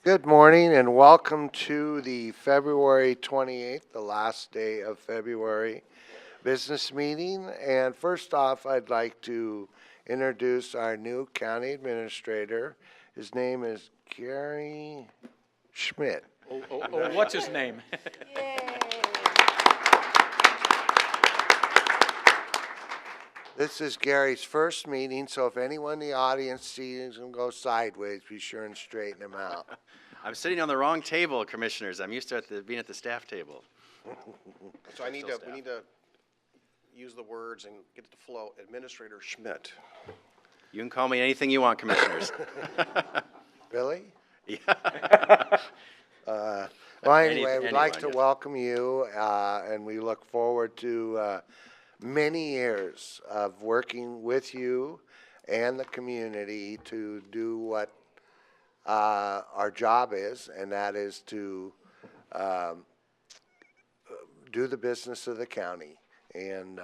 Good morning and welcome to the February 28th, the last day of February business meeting. And first off, I'd like to introduce our new county administrator. His name is Gary Schmidt. What's his name? This is Gary's first meeting, so if anyone in the audience sees him go sideways, be sure and straighten him out. I'm sitting on the wrong table, Commissioners. I'm used to being at the staff table. So we need to use the words and get it to flow. Administrator Schmidt. You can call me anything you want, Commissioners. Really? Yeah. Well, anyway, we'd like to yes. welcome you, and we look forward to many years of working with you and the community to do what our job is, and that is to do the business of the county. And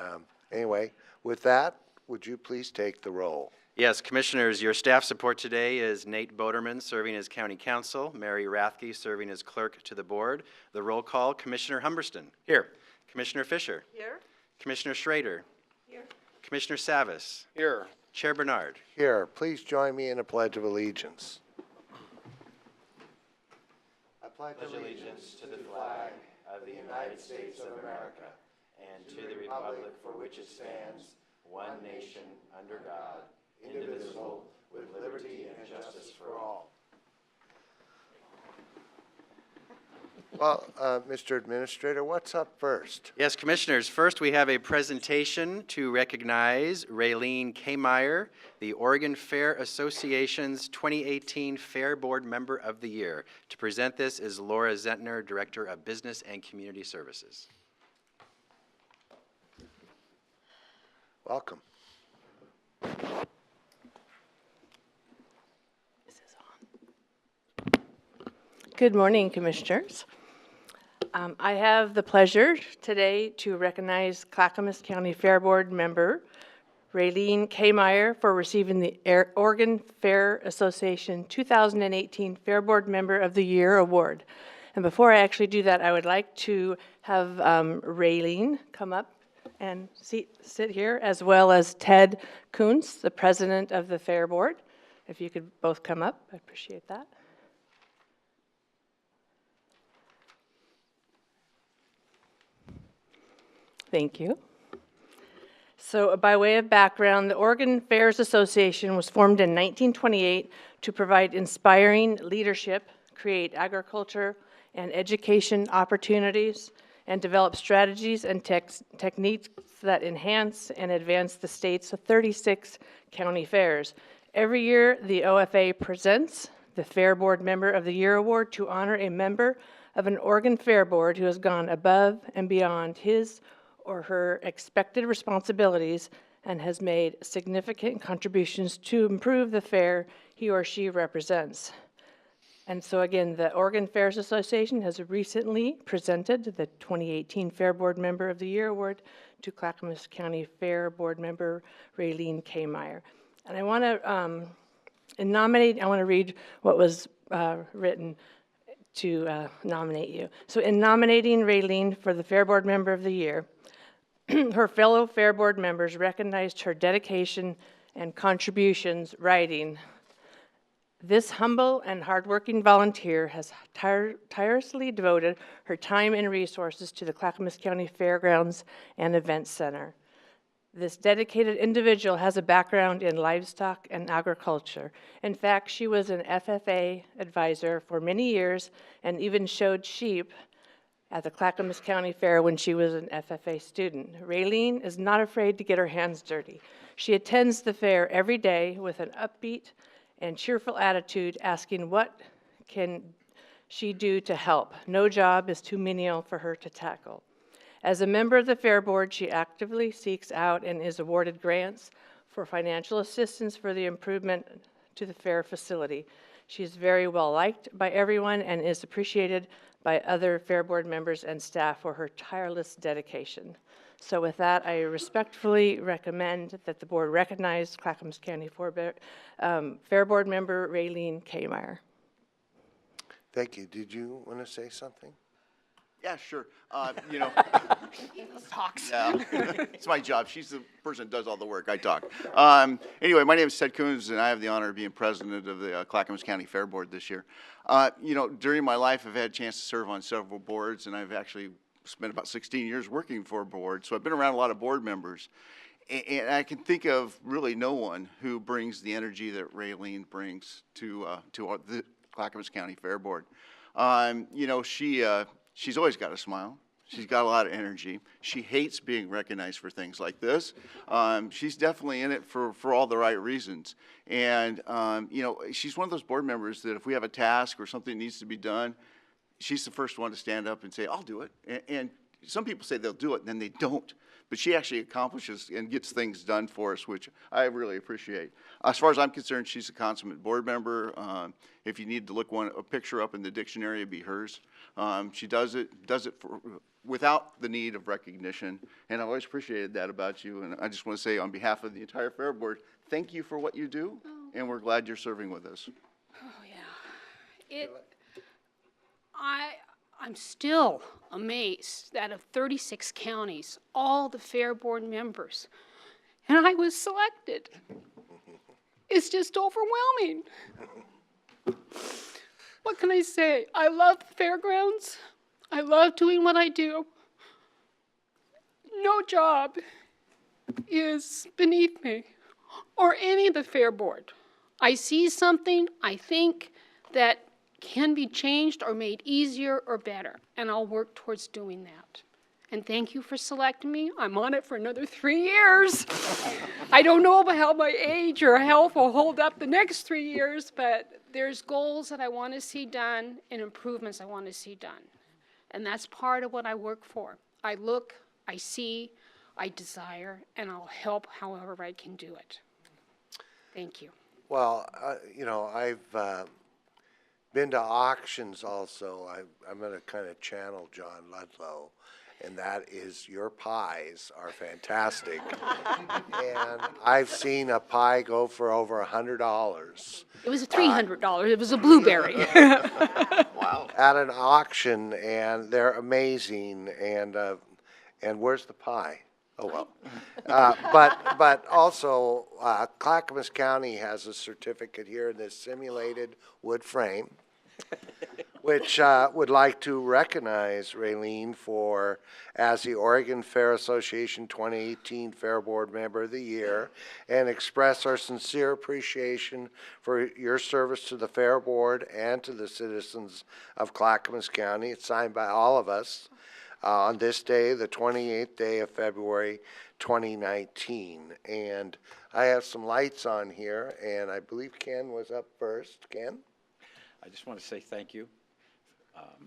anyway, with that, would you please take the roll? Yes, Commissioners, your staff support today is Nate Boderman serving as County Counsel, Mary Rathke serving as Clerk to the Board. The roll call, Commissioner Humberston. Here. Commissioner Fisher. Here. Commissioner Schrader. Here. Commissioner Savis. Here. Chair Bernard. Here, please join me in a pledge of allegiance. I pledge allegiance to the flag of the United States of America and to the republic for which it stands, one nation, under God, indivisible, with liberty and justice for all. Well, Mr. Administrator, what's up first? Yes, Commissioners, first we have a presentation to recognize Raylene Meyer, the Oregon Fair Association's 2018 Fair Board Member of the Year. To present this is Laura Zentner, Director of Business and Community Services. Welcome. Good morning, Commissioners. I have the pleasure today to recognize Clackamas County Fair Board member Raylene Meyer for receiving the Oregon Fair Association 2018 Fair Board Member of the Year Award. And before I actually do that, I would like to have Raylene come up and sit here, as well as Ted Coons, the president of the Fair Board. If you could both come up, I appreciate that. Thank you. So by way of background, the Oregon Fairs Association was formed in 1928 to provide inspiring leadership, create agriculture and education opportunities, and develop strategies and techniques that enhance and advance the state's 36 county fairs. Every year, the OFA presents the Fair Board Member of the Year Award to honor a member of an Oregon Fair Board who has gone above and beyond his or her expected responsibilities and has made significant contributions to improve the fair he or she represents. And so again, the Oregon Fairs Association has recently presented the 2018 Fair Board Member of the Year Award to Clackamas County Fair Board Member Raylene Meyer. And I want to read what was written to nominate you. So in nominating Raylene for the Fair Board Member of the Year, her fellow Fair Board members recognized her dedication and contributions, writing, "This humble and hardworking volunteer has tirelessly devoted her time and resources to the Clackamas County Fairgrounds and Events Center. This dedicated individual has a background in livestock and agriculture. In fact, she was an FFA advisor for many years and even showed sheep at the Clackamas County Fair when she was an FFA student. Raylene is not afraid to get her hands dirty. She attends the fair every day with an upbeat and cheerful attitude, asking what can she do to help. No job is too menial for her to tackle. As a member of the Fair Board, she actively seeks out and is awarded grants for financial assistance for the improvement to the fair facility. She is very well liked by everyone and is appreciated by other Fair Board members and staff for her tireless dedication. So with that, I respectfully recommend that the board recognize Clackamas County Fair Board member Raylene Meyer. Thank you. Did you want to say something? Yeah, sure. Talks. Yeah, it's my job. She's the person that does all the work. I talk. Anyway, my name is Ted Coons, and I have the honor of being president of the Clackamas County Fair Board this year. During my life, I've had a chance to serve on several boards, and I've actually spent about 16 years working for a board. So I've been around a lot of board members, and I can think of really no one who brings the energy that Raylene brings to the Clackamas County Fair Board. She's always got a smile. She's got a lot of energy. She hates being recognized for things like this. She's definitely in it for all the right reasons. And, she's one of those board members that if we have a task or something needs to be done, she's the first one to stand up and say, I'll do it. And some people say they'll do it, and then they don't. But she actually accomplishes and gets things done for us, which I really appreciate. As far as I'm concerned, she's a consummate board member. If you need to look a picture up in the dictionary, it'd be hers. She does it without the need of recognition, and I've always appreciated that about you. And I just want to say, on behalf of the entire Fair Board, thank you for what you do, and we're glad you're serving with us. Oh, yeah. I'm still amazed that of 36 counties, all the Fair Board members, and I was selected. It's just overwhelming. What can I say? I love the fairgrounds. I love doing what I do. No job is beneath me or any of the Fair Board. I see something, I think, that can be changed or made easier or better, and I'll work towards doing that. And thank you for selecting me. I'm on it for another 3 years. I don't know about how my age or health will hold up the next 3 years, but there's goals that I want to see done and improvements I want to see done. And that's part of what I work for. I look, I see, I desire, and I'll help however I can do it. Thank you. Well, I've been to auctions also. I'm going to kind of channel John Ludlow, and that is your pies are fantastic. And I've seen a pie go for over $100 It was $300. It was a blueberry. Wow. at an auction, and they're amazing. And where's the pie? Oh, well. But also, Clackamas County has a certificate here in this simulated wood frame, which would like to recognize Raylene as the Oregon Fair Association 2018 Fair Board Member of the Year, and express our sincere appreciation for your service to the Fair Board and to the citizens of Clackamas County. It's signed by all of us. On this day, the 28th day of February 2019. And I have some lights on here, and I believe Ken was up first. Ken? I just want to say thank you.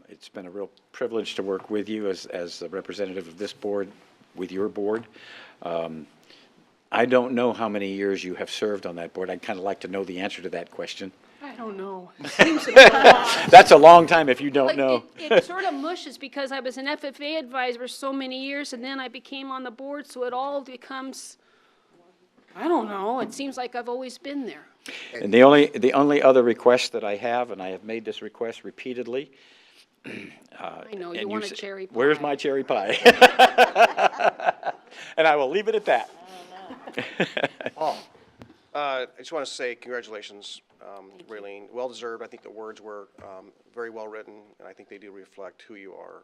It's been a real privilege to work with you as a representative of this board, with your board. I don't know how many years you have served on that board. I'd kind of like to know the answer to that question. I don't know. It seems to be a lot. That's a long time if you don't But know. it sort of mushes because I was an FFA advisor so many years, and then I became on the board, so it all becomes, I don't know, it seems like I've always been there. And the only other request that I have, and I have made this request repeatedly. I know, you and want a say, cherry pie. Where's my cherry pie? And I will leave it at that. Paul? I just want to say congratulations, Raylene. Well-deserved. I think the words were very well written, and I think they do reflect who you are.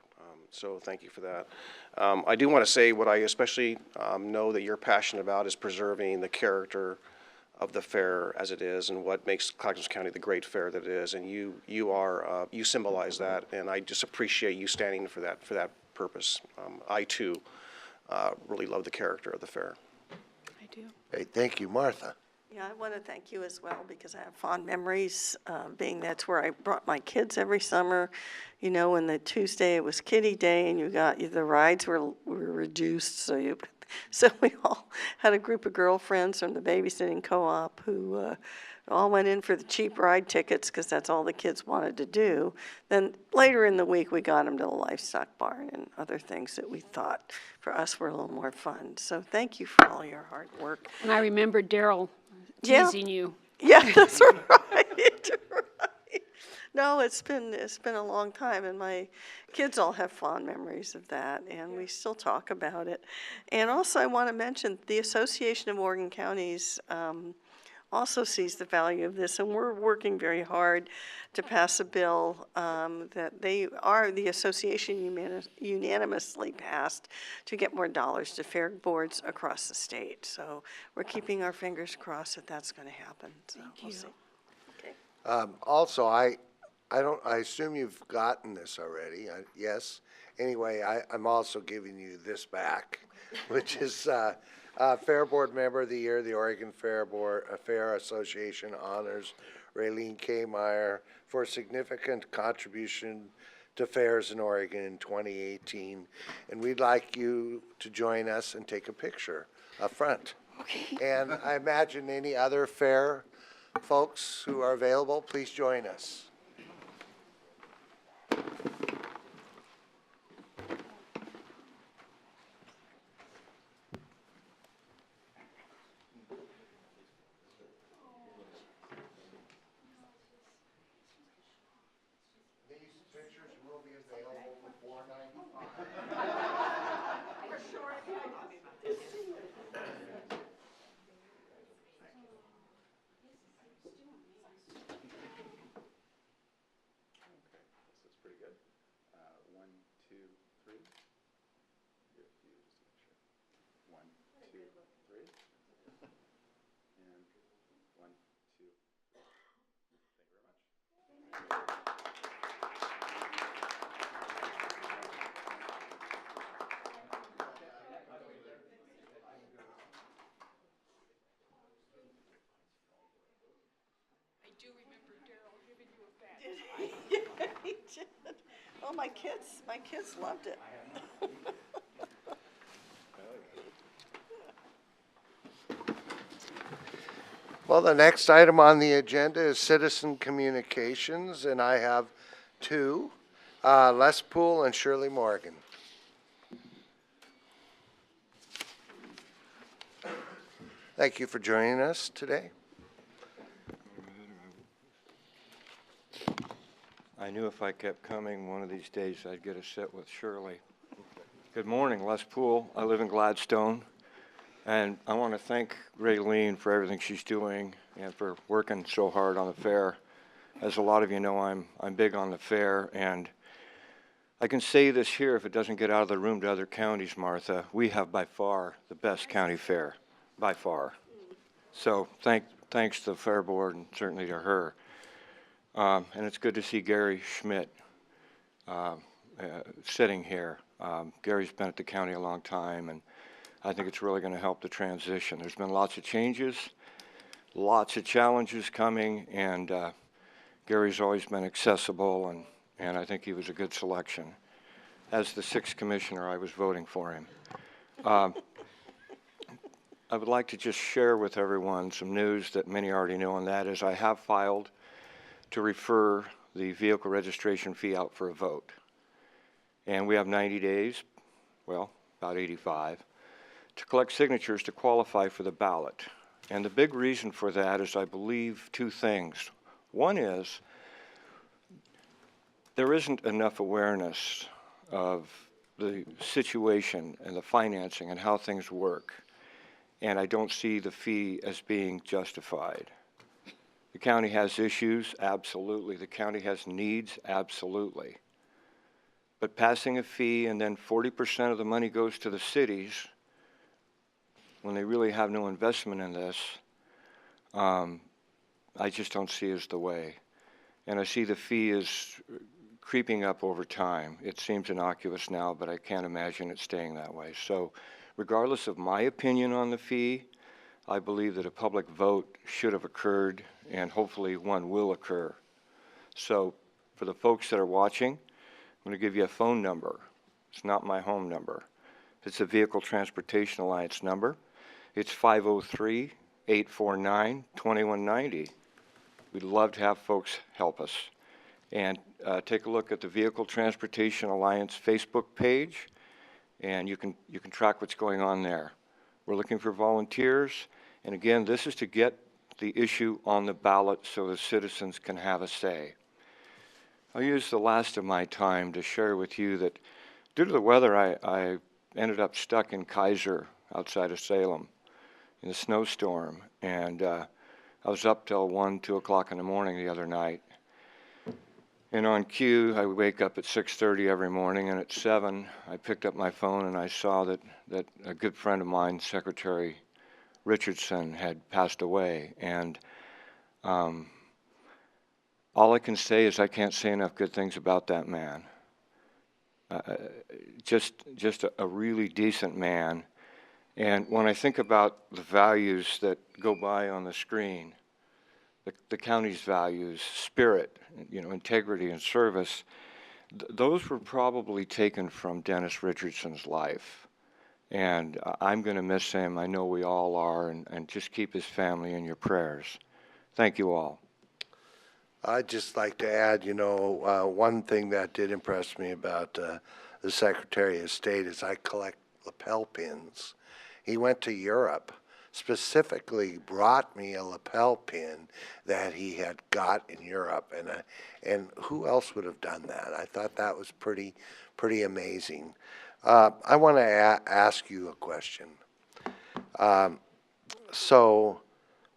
So thank you for that. I do want to say what I especially know that you're passionate about is preserving the character of the fair as it is, and what makes Clackamas County the great fair that it is. And you symbolize that, and I just appreciate you standing for that purpose. I too really love the character of the fair. I do. Hey, thank you, Martha. Yeah, I want to thank you as well, because I have fond memories, being that's where I brought my kids every summer. You know, when the Tuesday it was Kiddie Day, and the rides were reduced, so So we all had a group of girlfriends from the babysitting co-op who all went in for the cheap ride tickets because that's all the kids wanted to do. Then later in the week, we got them to the livestock barn and other things that we thought for us were a little more fun. So thank you for all your hard work. And I remember Daryl Yeah. teasing you. Yeah, that's right. Right. No, it's been a long time, and my kids all have fond memories of that, and we still talk about it. And also, I want to mention the Association of Oregon Counties also sees the value of this, and we're working very hard to pass a bill that the association unanimously passed to get more dollars to fair boards across the state. So we're keeping our fingers crossed that that's going to happen. So we'll see. Also, I assume you've gotten this already. Yes. Anyway, I'm also giving you this back, which is Fair Board Member of the Year. The Oregon Fair Association honors Raylene Meyer for a significant contribution to fairs in Oregon in 2018. And we'd like you to join us and take a picture up front. Okay. And I imagine any other fair folks who are available, please join us. These pictures will be available for $4.95. This is pretty good. 1, 2, 3. Give you just a picture. 1, 2, 3. And 1, 2. Thank you very much. I do remember Daryl giving you a bag. Yeah, he did. Oh, my kids loved it. Well, the next item on the agenda is citizen communications, and I have two, Les Poole and Shirley Morgan. Thank you for joining us today. I knew if I kept coming, one of these days I'd get a sit with Shirley. Good morning, Les Poole. I live in Gladstone, and I want to thank Raylene for everything she's doing and for working so hard on the fair. As a lot of you know, I'm big on the fair, and I can say this here if it doesn't get out of the room to other counties, Martha. We have by far the best county fair, by far. So thanks to the Fair Board and certainly to her. And it's good to see Gary Schmidt sitting here. Gary's been at the county a long time, and I think it's really going to help the transition. There's been lots of changes, lots of challenges coming, and Gary's always been accessible, and I think he was a good selection. As the 6th commissioner, I was voting for him. I would like to just share with everyone some news that many already know, and that is I have filed to refer the vehicle registration fee out for a vote. And we have 90 days, well, about 85, to collect signatures to qualify for the ballot. And the big reason for that is, I believe, two things. One is there isn't enough awareness of the situation and the financing and how things work. And I don't see the fee as being justified. The county has issues, absolutely. The county has needs, absolutely. But passing a fee and then 40% of the money goes to the cities when they really have no investment in this, I just don't see as the way. And I see the fee is creeping up over time. It seems innocuous now, but I can't imagine it staying that way. So regardless of my opinion on the fee, I believe that a public vote should have occurred, and hopefully one will occur. So for the folks that are watching, I'm going to give you a phone number. It's not my home number. It's the Vehicle Transportation Alliance number. It's 503-849-2190. We'd love to have folks help us. And take a look at the Vehicle Transportation Alliance Facebook page, and you can track what's going on there. We're looking for volunteers, and again, this is to get the issue on the ballot so the citizens can have a say. I'll use the last of my time to share with you that due to the weather, I ended up stuck in Kaiser outside of Salem in a snowstorm, and I was up till 1, 2 o'clock in the morning the other night. And on cue, I wake up at 6:30 every morning, and at 7, I picked up my phone and I saw that a good friend of mine, Secretary Richardson, had passed away. And all I can say is I can't say enough good things about that man. Just a really decent man. And when I think about the values that go by on the screen, the county's values, spirit, integrity and service, those were probably taken from Dennis Richardson's life. And I'm going to miss him. I know we all are, and just keep his family in your prayers. Thank you all. I'd just like to add, one thing that did impress me about the Secretary of State is I collect lapel pins. He went to Europe, specifically brought me a lapel pin that he had got in Europe, and who else would have done that? I thought that was pretty amazing. I want to ask you a question. So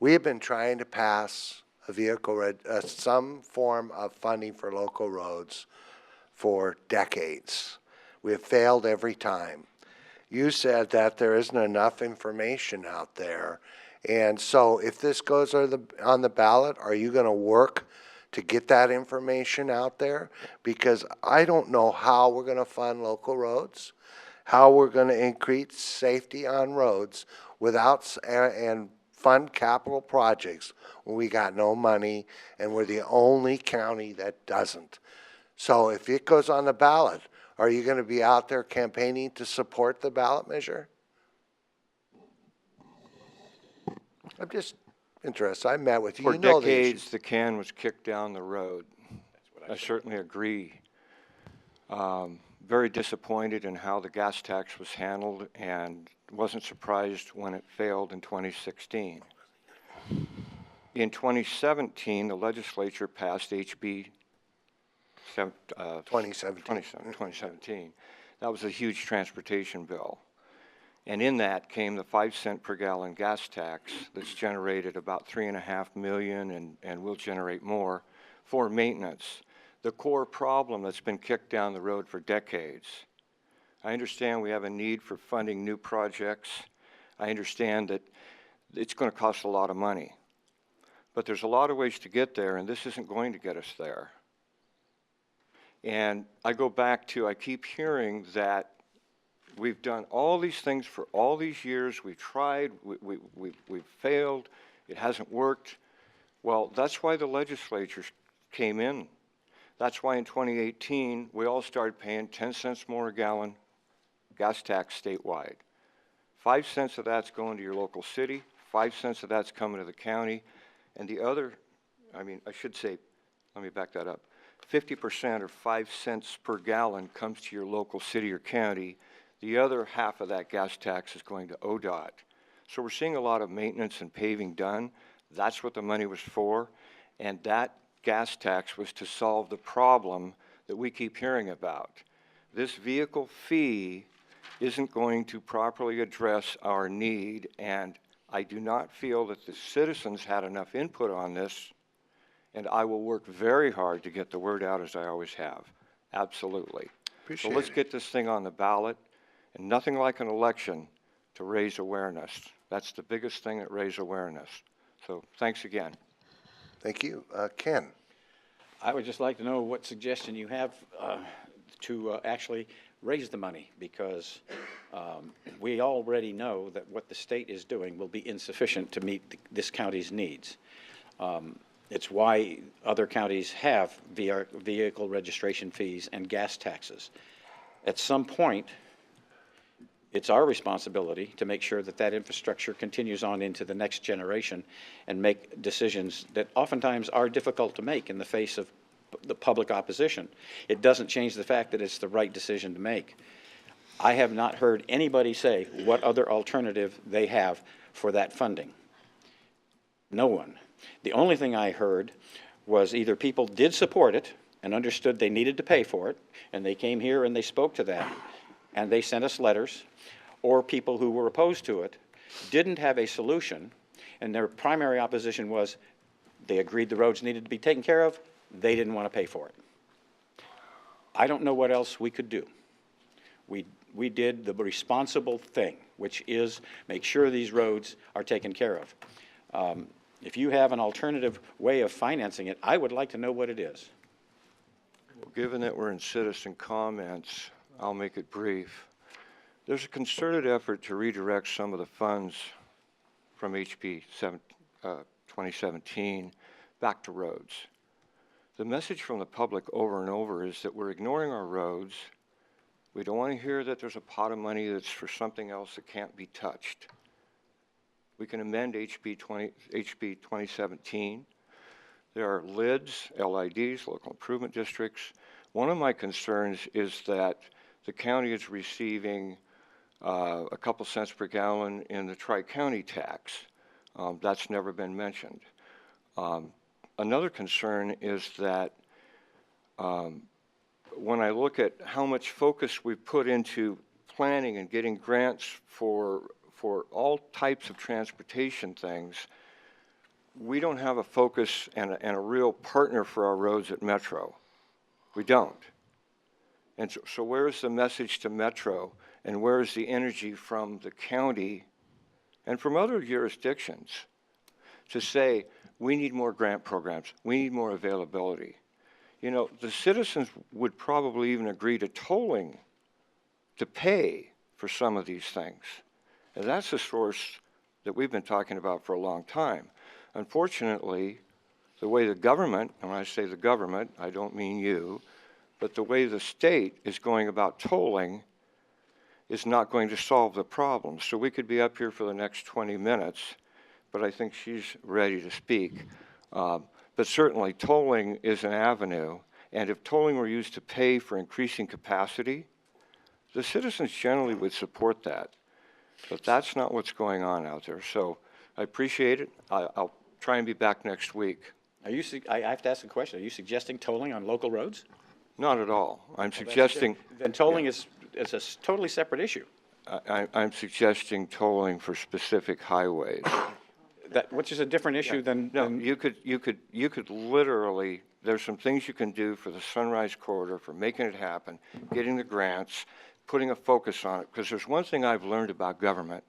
we have been trying to pass a vehicle, some form of funding for local roads for decades. We have failed every time. You said that there isn't enough information out there. And so if this goes on the ballot, are you going to work to get that information out there? Because I don't know how we're going to fund local roads, how we're going to increase safety on roads and fund capital projects when we got no money and we're the only county that doesn't. So if it goes on the ballot, are you going to be out there campaigning to support the ballot measure? I'm just interested. I met with you. For You know the decades, issues. the can was kicked down the road. I certainly agree. Very disappointed in how the gas tax was handled, and wasn't surprised when it failed in 2016. In 2017, the legislature passed HB 2017. That was a huge transportation bill. And in that came the 5-cent per gallon gas tax that's generated about $3.5 million and will generate more for maintenance. The core problem that's been kicked down the road for decades. I understand we have a need for funding new projects. I understand that it's going to cost a lot of money. But there's a lot of ways to get there, and this isn't going to get us there. And I go back to, I keep hearing that we've done all these things for all these years. We've tried, we've failed, it hasn't worked. Well, that's why the legislature came in. That's why in 2018, we all started paying 10 cents more a gallon gas tax statewide. 5 cents of that's going to your local city, 5 cents of that's coming to the county, and the other, let me back that up. 50% or 5 cents per gallon comes to your local city or county. The other half of that gas tax is going to ODOT. So we're seeing a lot of maintenance and paving done. That's what the money was for. And that gas tax was to solve the problem that we keep hearing about. This vehicle fee isn't going to properly address our need, and I do not feel that the citizens had enough input on this, and I will work very hard to get the word out as I always have. Absolutely. Appreciate so let's it. get this thing on the ballot, and nothing like an election to raise awareness. That's the biggest thing that raises awareness. So thanks again. Thank you. Ken? I would just like to know what suggestion you have to actually raise the money, because we already know that what the state is doing will be insufficient to meet this county's needs. It's why other counties have vehicle registration fees and gas taxes. At some point, it's our responsibility to make sure that that infrastructure continues on into the next generation and make decisions that oftentimes are difficult to make in the face of the public opposition. It doesn't change the fact that it's the right decision to make. I have not heard anybody say what other alternative they have for that funding. No one. The only thing I heard was either people did support it and understood they needed to pay for it, and they came here and they spoke to that, and they sent us letters, or people who were opposed to it didn't have a solution, and their primary opposition was they agreed the roads needed to be taken care of, they didn't want to pay for it. I don't know what else we could do. We did the responsible thing, which is make sure these roads are taken care of. If you have an alternative way of financing it, I would like to know what it is. Well, given that we're in citizen comments, I'll make it brief. There's a concerted effort to redirect some of the funds from HB 2017 back to roads. The message from the public over and over is that we're ignoring our roads. We don't want to hear that there's a pot of money that's for something else that can't be touched. We can amend HB 2017. There are LIDs, LIDs, local improvement districts. One of my concerns is that the county is receiving a couple cents per gallon in the tri-county tax. That's never been mentioned. Another concern is that when I look at how much focus we've put into planning and getting grants for all types of transportation things, we don't have a focus and a real partner for our roads at Metro. We don't. And so where's the message to Metro, and where's the energy from the county and from other jurisdictions to say, we need more grant programs, we need more availability? You know, the citizens would probably even agree to tolling to pay for some of these things. And that's a source that we've been talking about for a long time. Unfortunately, the way the government, and when I say the government, I don't mean you, but the way the state is going about tolling is not going to solve the problem. So we could be up here for the next 20 minutes, but I think she's ready to speak. But certainly tolling is an avenue, and if tolling were used to pay for increasing capacity, the citizens generally would support that. But that's not what's going on out there. So I appreciate it. I'll try and be back next week. I have to ask a question. Are you suggesting tolling on local roads? Not at all. I'm suggesting... Then tolling is a totally separate issue. I'm suggesting tolling for specific highways. Which is a different issue than... No, you could literally, there's some things you can do for the Sunrise Corridor, for making it happen, getting the grants, putting a focus on it. Because there's one thing I've learned about government.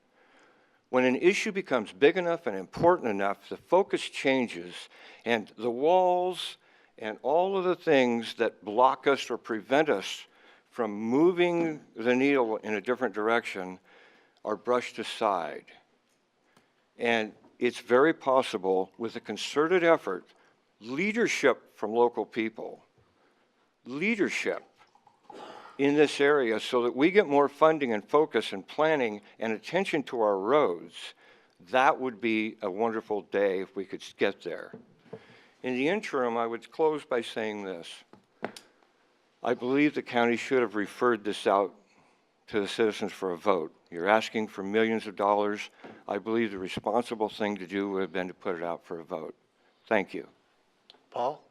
When an issue becomes big enough and important enough, the focus changes, and the walls and all of the things that block us or prevent us from moving the needle in a different direction are brushed aside. And it's very possible, with a concerted effort, leadership from local people, leadership in this area, so that we get more funding and focus and planning and attention to our roads, that would be a wonderful day if we could get there. In the interim, I would close by saying this. I believe the county should have referred this out to the citizens for a vote. You're asking for millions of dollars. I believe the responsible thing to do would have been to put it out for a vote. Thank you. Paul?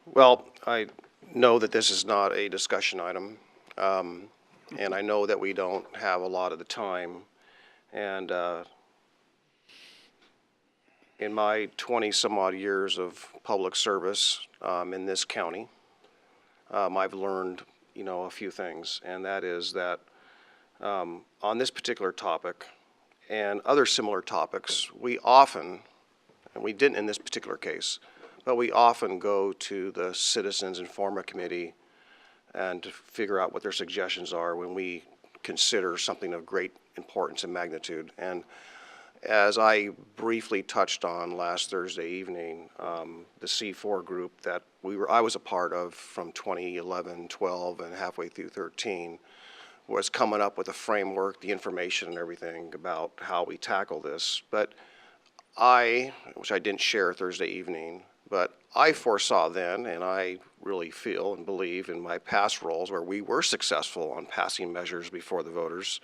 Well, I know that this is not a discussion item, and I know that we don't have a lot of the time. And in my 20-some-odd years of public service in this county, I've learned, a few things, and that is that on this particular topic and other similar topics, we often, and we didn't in this particular case, but we often go to the citizens and form a committee and to figure out what their suggestions are when we consider something of great importance and magnitude. And as I briefly touched on last Thursday evening, the C4 group that I was a part of from 2011, 12, and halfway through 13, was coming up with a framework, the information and everything about how we tackle this. But which I didn't share Thursday evening, but I foresaw then, and I really feel and believe in my past roles where we were successful on passing measures before the voters,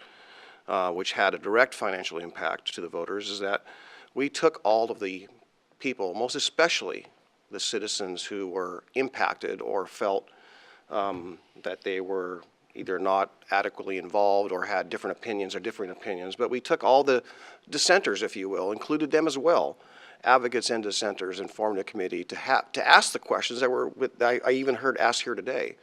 which had a direct financial impact to the voters, is that we took all of the people, most especially the citizens who were impacted or felt that they were either not adequately involved or had different opinions, but we took all the dissenters, if you will, included them as well, advocates and dissenters, and formed a committee to ask the questions that I even heard asked here today.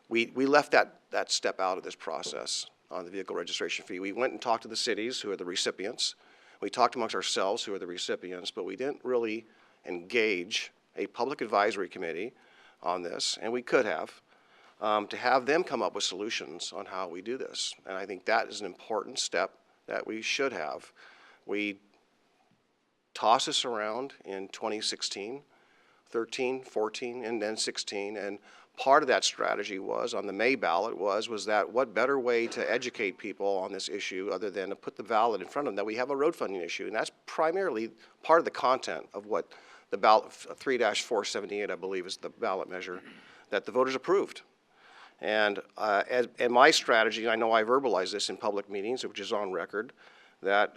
We left that step out of this process on the vehicle registration fee. We went and talked to the cities who are the recipients. We talked amongst ourselves who are the recipients, but we didn't really engage a public advisory committee on this, and we could have, to have them come up with solutions on how we do this. And I think that is an important step that we should have. We tossed this around in 2016, 13, 14, and then 16, and part of that strategy was, on the May ballot, was that what better way to educate people on this issue other than to put the ballot in front of them, that we have a road funding issue. And that's primarily part of the content of what the ballot, 3-478, I believe, is the ballot measure that the voters approved. And my strategy, I know I verbalized this in public meetings, which is on record, that,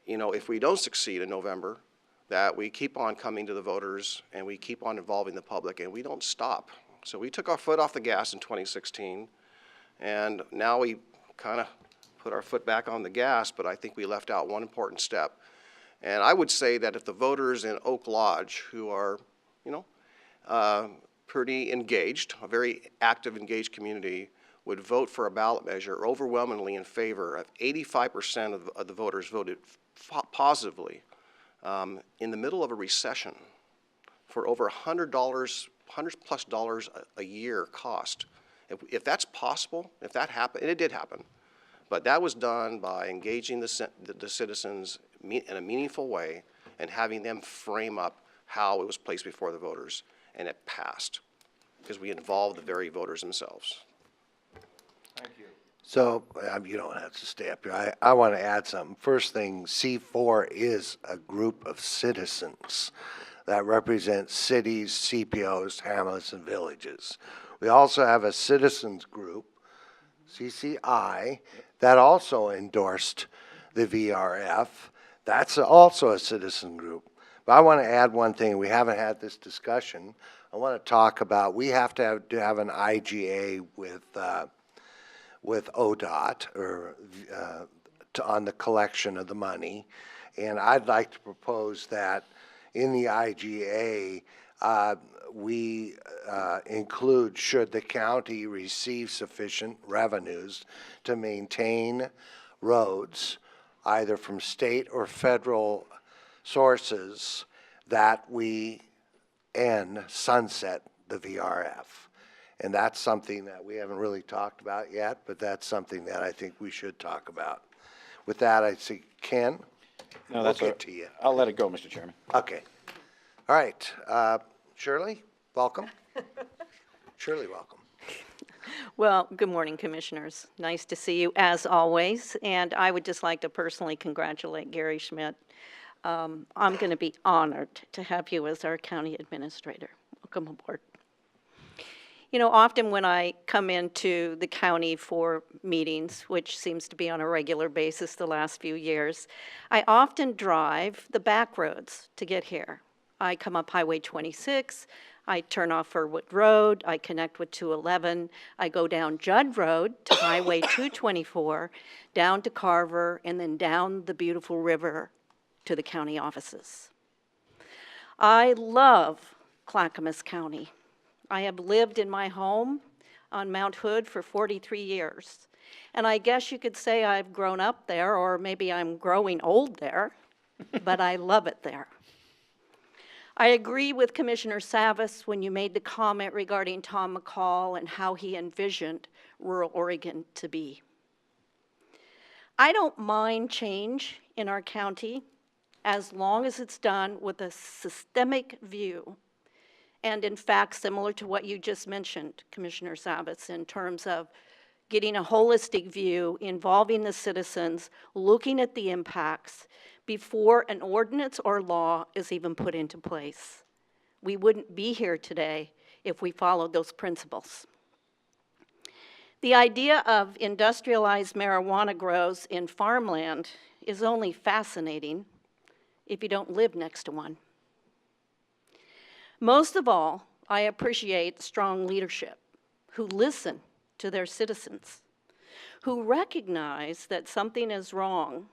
you know, if we don't succeed in November, that we keep on coming to the voters and we keep on involving the public and we don't stop. So we took our foot off the gas in 2016, and now we kind of put our foot back on the gas, but I think we left out one important step. And I would say that if the voters in Oak Lodge, who are, you know, pretty engaged, a very active, engaged community, would vote for a ballot measure overwhelmingly in favor of 85% of the voters voted positively in the middle of a recession for over $100+ a year cost. If that's possible, if that happened, and it did happen, but that was done by engaging the citizens in a meaningful way and having them frame up how it was placed before the voters, and it passed because we involved the very voters themselves. Thank you. So, you don't have to stay up here. I want to add something. First thing, C4 is a group of citizens that represent cities, CPOs, hamlets, and villages. We also have a citizens group, CCI, that also endorsed the VRF. That's also a citizen group. But I want to add one thing. We haven't had this discussion. I want to talk about, we have to have an IGA with ODOT or on the collection of the money. And I'd like to propose that in the IGA, we include, should the county receive sufficient revenues to maintain roads, either from state or federal sources, that we sunset the VRF. And that's something that we haven't really talked about yet, but that's something that I think we should talk about. With that, I see Ken. No, We'll get to you. I'll let it go, Mr. Chairman. Okay. All right. Shirley, welcome. Shirley, welcome. Well, good morning, Commissioners. Nice to see you, as always. And I would just like to personally congratulate Gary Schmidt. I'm going to be honored to have you as our county administrator. Welcome aboard. You know, often when I come into the county for meetings, which seems to be on a regular basis the last few years, I often drive the back roads to get here. I come up Highway 26, I turn off Furwood Road, I connect with 211, I go down Judd Road to Highway 224, down to Carver, and then down the beautiful river to the county offices. I love Clackamas County. I have lived in my home on Mount Hood for 43 years. And I guess you could say I've grown up there, or maybe I'm growing old there, but I love it there. I agree with Commissioner Savas when you made the comment regarding Tom McCall and how he envisioned rural Oregon to be. I don't mind change in our county as long as it's done with a systemic view. And in fact, similar to what you just mentioned, Commissioner Savitz, in terms of getting a holistic view, involving the citizens, looking at the impacts before an ordinance or law is even put into place. We wouldn't be here today if we followed those principles. The idea of industrialized marijuana grows in farmland is only fascinating if you don't live next to one. Most of all, I appreciate strong leadership who listen to their citizens, who recognize that something is wrong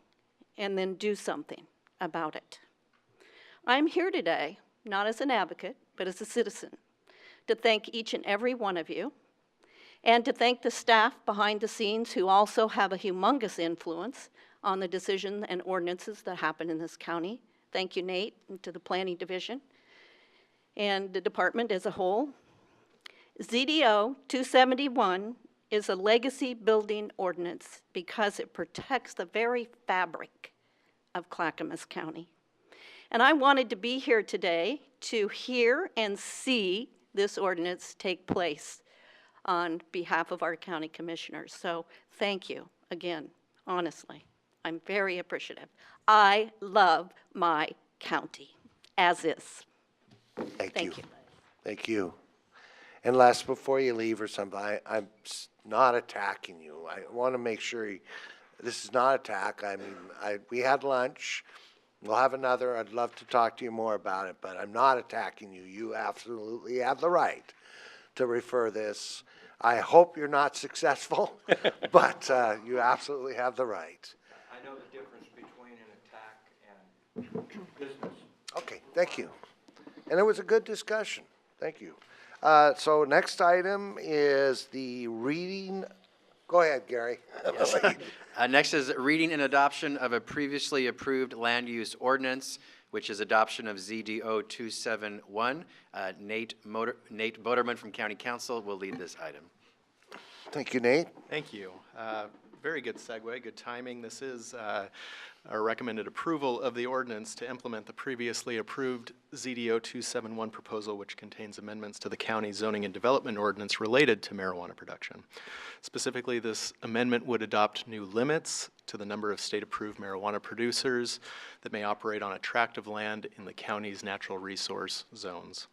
and then do something about it. I'm here today, not as an advocate, but as a citizen, to thank each and every one of you, and to thank the staff behind the scenes who also have a humongous influence on the decisions and ordinances that happen in this county. Thank you, Nate, and to the Planning Division and the department as a whole. ZDO 271 is a legacy building ordinance because it protects the very fabric of Clackamas County. And I wanted to be here today to hear and see this ordinance take place on behalf of our county commissioners. So thank you again, honestly. I'm very appreciative. I love my county, as is. Thank you. you. Thank you. And Les, before you leave or something, I'm not attacking you. I want to make sure this is not attack. I mean, we had lunch. We'll have another. I'd love to talk to you more about it, but I'm not attacking you. You absolutely have the right to refer this. I hope you're not successful, but you absolutely have the right. I know the difference between an attack and business. Okay, thank you. And it was a good discussion. Thank you. So next item is the reading. Go ahead, Gary. Next is reading and adoption of a previously approved land use ordinance, which is adoption of ZDO 271. Nate Boderman from County Council will lead this item. Thank you, Nate. Thank you. Very good segue, good timing. This is our recommended approval of the ordinance to implement the previously approved ZDO 271 proposal, which contains amendments to the county zoning and development ordinance related to marijuana production. Specifically, this amendment would adopt new limits to the number of state-approved marijuana producers that may operate on a tract of land in the county's natural resource zones.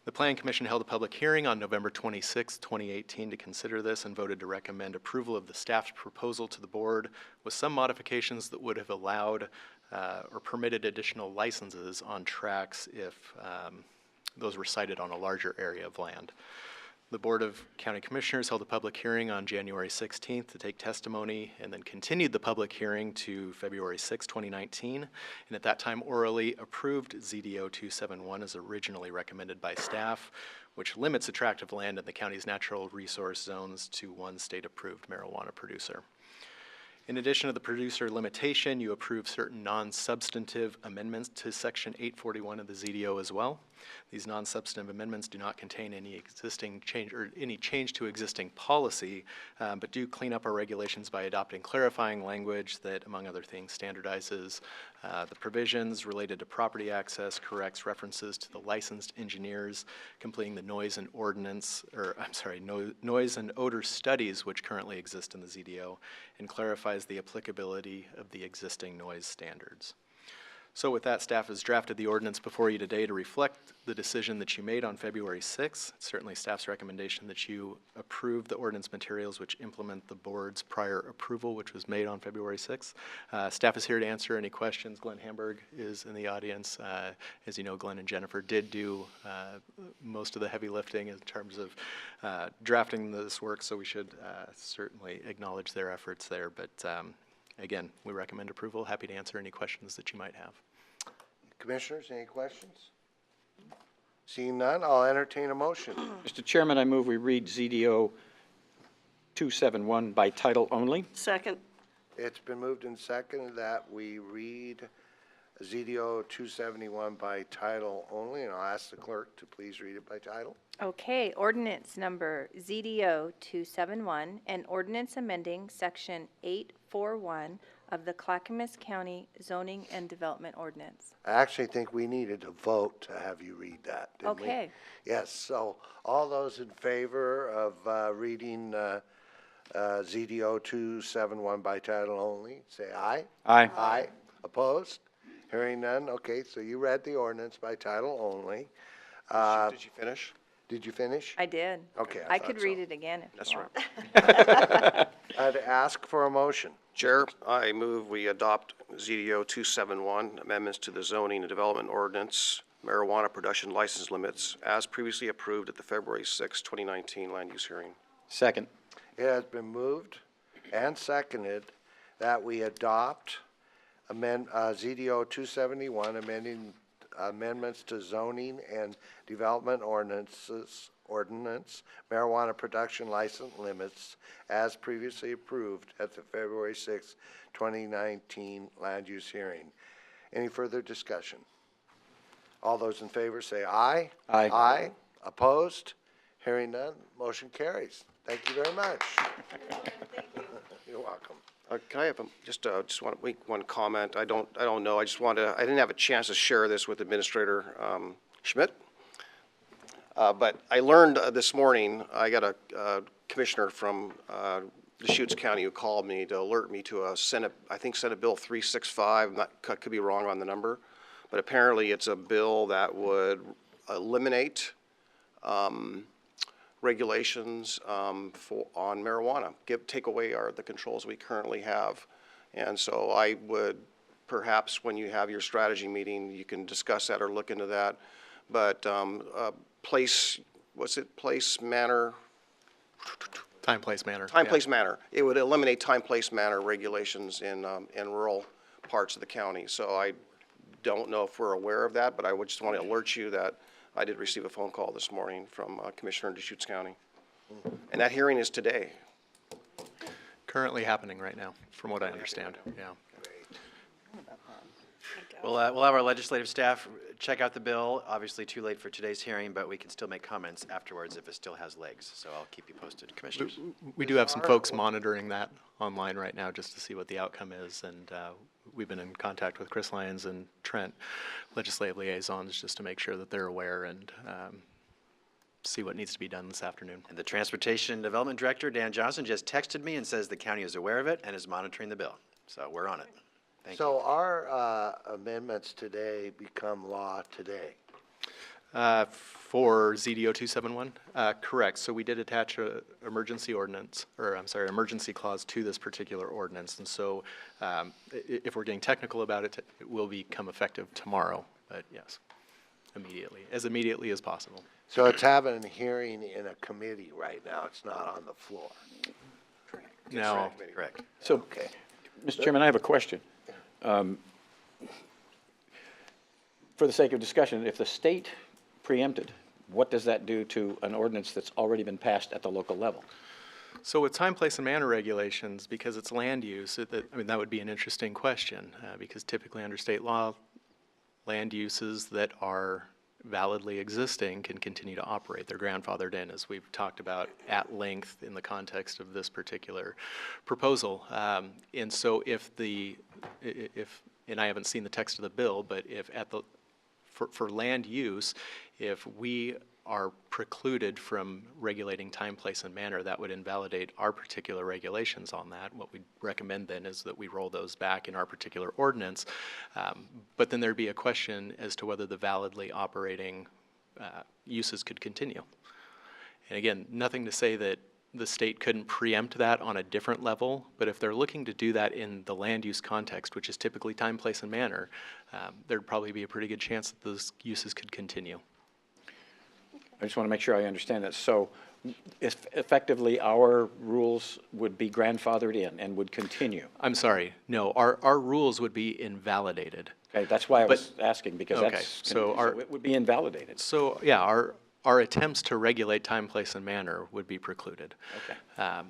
The Planning Commission held a public hearing on November 26, 2018 to consider this and voted to recommend approval of the staff's proposal to the board with some modifications that would have allowed or permitted additional licenses on tracts if those were sited on a larger area of land. The Board of County Commissioners held a public hearing on January 16th to take testimony and then continued the public hearing to February 6, 2019, and at that time orally approved ZDO 271 as originally recommended by staff, which limits a tract of land in the county's natural resource zones to one state-approved marijuana producer. In addition to the producer limitation, you approve certain non-substantive amendments to Section 841 of the ZDO as well. These non-substantive amendments do not contain any existing change or any change to existing policy, but do clean up our regulations by adopting clarifying language that, among other things, standardizes the provisions related to property access, corrects references to the licensed engineers, completing the noise and noise and odor studies which currently exist in the ZDO, and clarifies the applicability of the existing noise standards. So with that, staff has drafted the ordinance before you today to reflect the decision that you made on February 6th. It's certainly staff's recommendation that you approve the ordinance materials which implement the board's prior approval, which was made on February 6th. Staff is here to answer any questions. Glenn Hamburg is in the audience. As you know, Glenn and Jennifer did do most of the heavy lifting in terms of drafting this work, so we should certainly acknowledge their efforts there. But again, we recommend approval. Happy to answer any questions that you might have. Commissioners, any questions? Seeing none, I'll entertain a motion. Mr. Chairman, I move we read ZDO 271 by title only. Second. It's been moved and seconded that we read ZDO 271 by title only, and I'll ask the clerk to please read it by title. Okay, ordinance number ZDO 271, an ordinance amending section 841 of the Clackamas County Zoning and Development Ordinance. I actually think we needed a vote to have you read that, didn't we? Okay. Yes, so all those in favor of reading ZDO 271 by title only, say aye. Aye. Aye. Opposed? Hearing none. Okay, so you read the ordinance by title only. Did you finish? Did you finish? I did. Okay, I thought could so. read it again if That's you right. want. I'd ask for a motion. Chair, I move we adopt ZDO 271, amendments to the zoning and development ordinance, marijuana production license limits, as previously approved at the February 6, 2019 land use hearing. Second. It has been moved and seconded that we adopt ZDO 271, amending amendments to zoning and development ordinance, marijuana production license limits, as previously approved at the February 6, 2019 land use hearing. Any further discussion? All those in favor say aye. Aye. Aye. Opposed? Hearing none, motion carries. Thank you very much. You're welcome. Can I have just want to make one comment? I don't know. I didn't have a chance to share this with Administrator Schmidt. But I learned this morning, I got a commissioner from Deschutes County who called me to alert me to a Senate Bill 365. Could be wrong on the number, but apparently it's a bill that would eliminate regulations on marijuana, take away the controls we currently have. And so I would, perhaps when you have your strategy meeting, you can discuss that or look into that. But place, manner? Time, place, manner. Time, yeah. place, manner. It would eliminate time, place, manner regulations in rural parts of the county. So I don't know if we're aware of that, but I would just want to alert you that I did receive a phone call this morning from Commissioner in Deschutes County. And that hearing is today. Currently happening right now, from what I understand, yeah. We'll have our legislative staff check out the bill. Obviously, too late for today's hearing, but we can still make comments afterwards if it still has legs. So I'll keep you posted, Commissioners. We do have some folks monitoring that online right now just to see what the outcome is, and we've been in contact with Chris Lyons and Trent, legislative liaisons, just to make sure that they're aware and see what needs to be done this afternoon. And the Transportation Development Director, Dan Johnson, just texted me and says the county is aware of it and is monitoring the bill. So we're on it. Thank you. So our amendments today become law today. For ZDO 271, correct. So we did attach a emergency ordinance, or I'm sorry, emergency clause to this particular ordinance. And so if we're getting technical about it, it will become effective tomorrow. But yes, as immediately as possible. So it's having a hearing in a committee right now. It's not on the floor. Now, Correct. So, Okay. Mr. Chairman, I have a question. For the sake of discussion, if the state preempted, what does that do to an ordinance that's already been passed at the local level? so with time, place, and manner regulations, because it's land use, that would be an interesting question, because typically under state law, land uses that are validly existing can continue to operate. They're grandfathered in, as we've talked about at length in the context of this particular proposal. And so and I haven't seen the text of the bill, but if for land use, if we are precluded from regulating time, place, and manner, that would invalidate our particular regulations on that. What we recommend then is that we roll those back in our particular ordinance. But then there'd be a question as to whether the validly operating uses could continue. And again, nothing to say that the state couldn't preempt that on a different level, but if they're looking to do that in the land use context, which is typically time, place, and manner, there'd probably be a pretty good chance that those uses could continue. I just want to make sure I understand that. So if effectively our rules would be grandfathered in and would continue. I'm sorry, no, our rules would be invalidated. Okay, that's why I was asking, because okay, that's, so it would be invalidated. So, yeah, our attempts to regulate time, place, and manner would be precluded. Okay.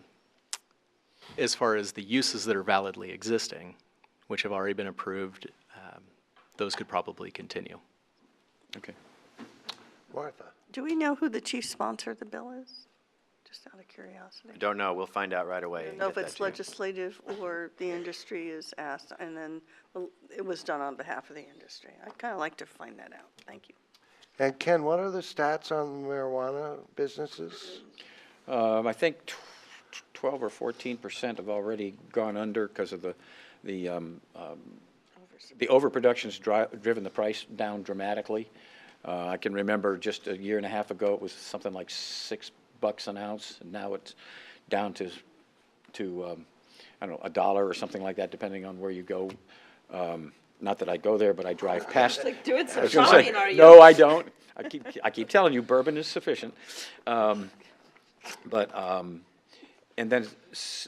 As far as the uses that are validly existing, which have already been approved, those could probably continue. Okay. Martha? Do we know who the chief sponsor of the bill is? Just out of curiosity. I don't know, we'll find out right away. I and don't know get if that it's to you. legislative or the industry is asked, and then it was done on behalf of the industry. I'd kind of like to find that out. Thank you. And Ken, what are the stats on marijuana businesses? I think 12 or 14% have already gone under because of the overproduction's driven the price down dramatically. I can remember just a year and a half ago, it was something like $6 an ounce, and now it's down to I don't know, $1 or something like that, depending on where you go. Not that I go there, but I drive past. Like doing I some was gonna say, shopping, are you? no, I don't. I keep telling you, bourbon is sufficient. And then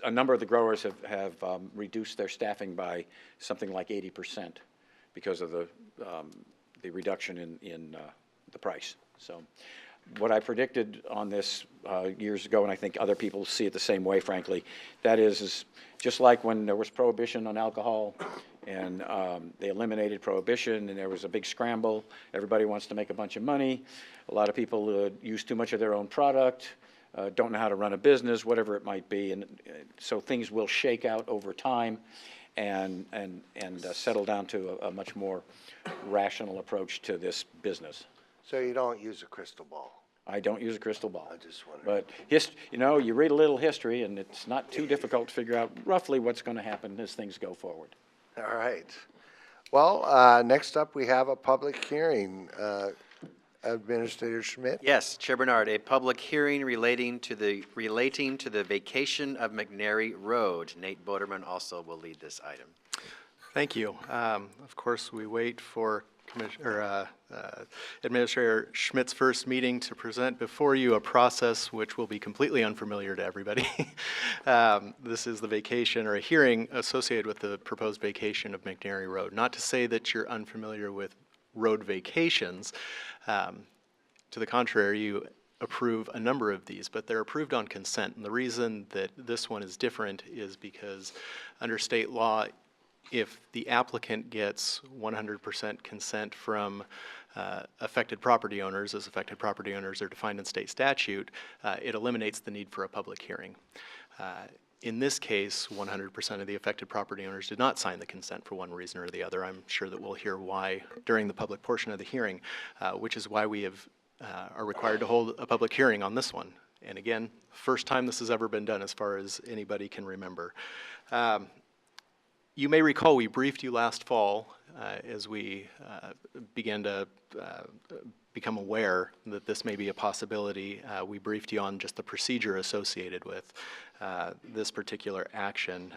a number of the growers have reduced their staffing by something like 80% because of the reduction in the price. So what I predicted on this years ago, and I think other people see it the same way, frankly, that is just like when there was prohibition on alcohol and they eliminated prohibition and there was a big scramble. Everybody wants to make a bunch of money. A lot of people use too much of their own product, don't know how to run a business, whatever it might be. And so things will shake out over time and settle down to a much more rational approach to this business. So you don't use a crystal ball? I don't use a crystal ball. I just wondered. But, you read a little history, and it's not too difficult to figure out roughly what's going to happen as things go forward. All right. Well, next up, we have a public hearing. Administrator Schmidt? Yes, Chair Bernard, a public hearing relating to the vacation of McNary Road. Nate Boderman also will lead this item. Thank you. Of course, we wait for Administrator Schmidt's first meeting to present before you a process which will be completely unfamiliar to everybody. This is the vacation or a hearing associated with the proposed vacation of McNary Road. Not to say that you're unfamiliar with road vacations. To the contrary, you approve a number of these, but they're approved on consent. And the reason that this one is different is because under state law, if the applicant gets 100% consent from affected property owners, as affected property owners are defined in state statute, it eliminates the need for a public hearing. In this case, 100% of the affected property owners did not sign the consent for one reason or the other. I'm sure that we'll hear why during the public portion of the hearing, which is why we are required to hold a public hearing on this one. And again, first time this has ever been done as far as anybody can remember. You may recall we briefed you last fall as we began to become aware that this may be a possibility. We briefed you on just the procedure associated with this particular action.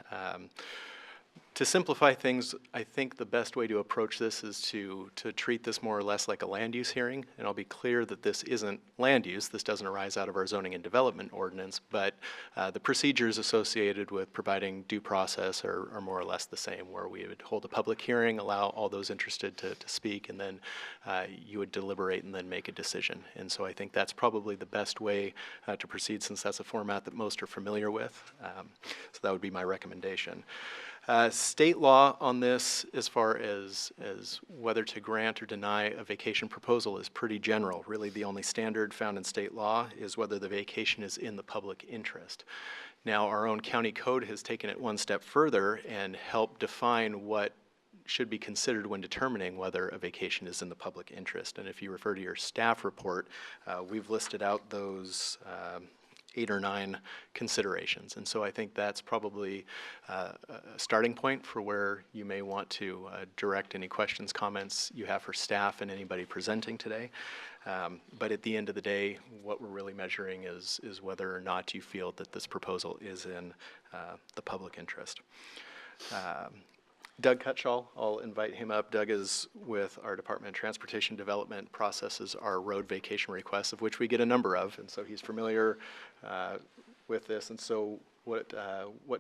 To simplify things, I think the best way to approach this is to treat this more or less like a land use hearing. And I'll be clear that this isn't land use. This doesn't arise out of our zoning and development ordinance, but the procedures associated with providing due process are more or less the same, where we would hold a public hearing, allow all those interested to speak, and then you would deliberate and then make a decision. And so I think that's probably the best way to proceed, since that's a format that most are familiar with. So that would be my recommendation. State law on this, as far as whether to grant or deny a vacation proposal, is pretty general. Really, the only standard found in state law is whether the vacation is in the public interest. Now, our own county code has taken it one step further and helped define what should be considered when determining whether a vacation is in the public interest. And if you refer to your staff report, we've listed out those 8 or 9 considerations. And so I think that's probably a starting point for where you may want to direct any questions, comments you have for staff and anybody presenting today. But at the end of the day, what we're really measuring is whether or not you feel that this proposal is in the public interest. Doug Cutshall, I'll invite him up. Doug is with our Department of Transportation Development, processes our road vacation requests, of which we get a number of, and so he's familiar with this. And so what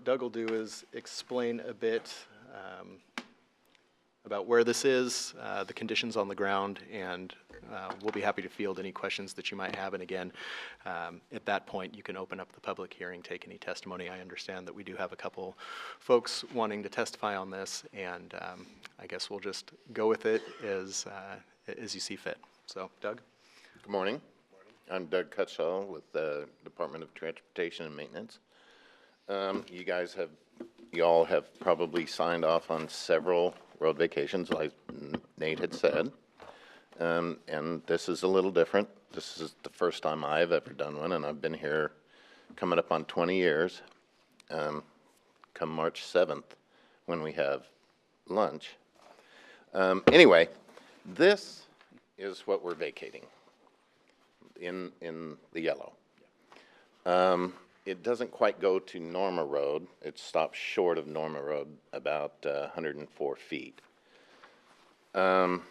Doug will do is explain a bit about where this is, the conditions on the ground, and we'll be happy to field any questions that you might have. And again, at that point, you can open up the public hearing, take any testimony. I understand that we do have a couple folks wanting to testify on this, and I guess we'll just go with it as you see fit. So, Doug? Good morning. I'm Doug Cutshaw with the Department of Transportation and Maintenance. You all have probably signed off on several road vacations, like Nate had said. And this is a little different. This is the first time I've ever done one, and I've been here coming up on 20 years, come March 7th, when we have lunch. Anyway, this is what we're vacating in the yellow. It doesn't quite go to Norma Road. It stops short of Norma Road about 104 feet. The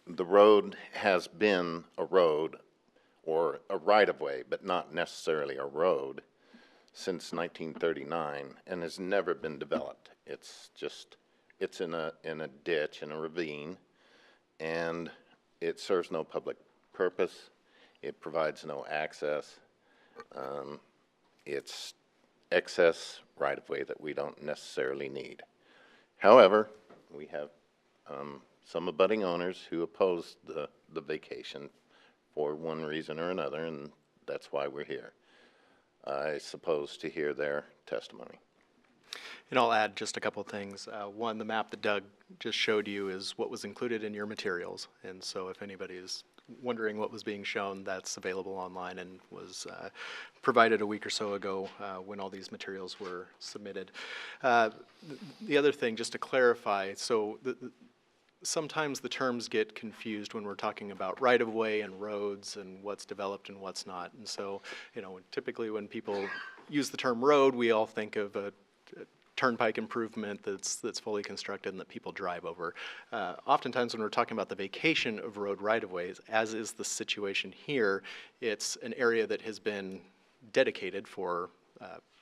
road has been a road or a right-of-way, but not necessarily a road, since 1939 and has never been developed. It's in a ditch, in a ravine, and it serves no public purpose. It provides no access. It's excess right-of-way that we don't necessarily need. However, we have some abutting owners who oppose the vacation for one reason or another, and that's why we're here. I suppose to hear their testimony. And I'll add just a couple of things. One, the map that Doug just showed you is what was included in your materials. And so if anybody is wondering what was being shown, that's available online and was provided a week or so ago when all these materials were submitted. The other thing, just to clarify, so sometimes the terms get confused when we're talking about right-of-way and roads and what's developed and what's not. And so, typically when people use the term road, we all think of a turnpike improvement that's fully constructed and that people drive over. Oftentimes when we're talking about the vacation of road right-of-ways, as is the situation here, it's an area that has been dedicated for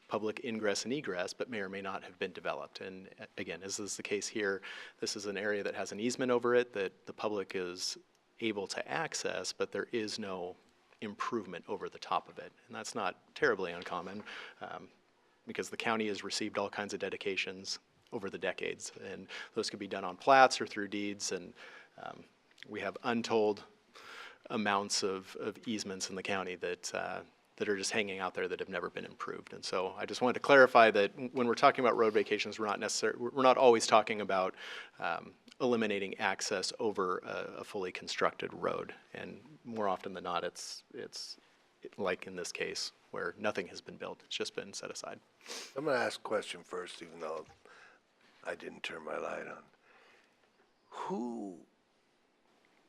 public ingress and egress, but may or may not have been developed. And again, as is the case here, this is an area that has an easement over it that the public is able to access, but there is no improvement over the top of it. And that's not terribly uncommon, because the county has received all kinds of dedications over the decades, and those could be done on plats or through deeds, and we have untold amounts of easements in the county that are just hanging out there that have never been improved. And so I just wanted to clarify that when we're talking about road vacations, we're not always talking about eliminating access over a fully constructed road, and more often than not, it's like in this case where nothing has been built, it's just been set aside. I'm going to ask a question first, even though I didn't turn my light on.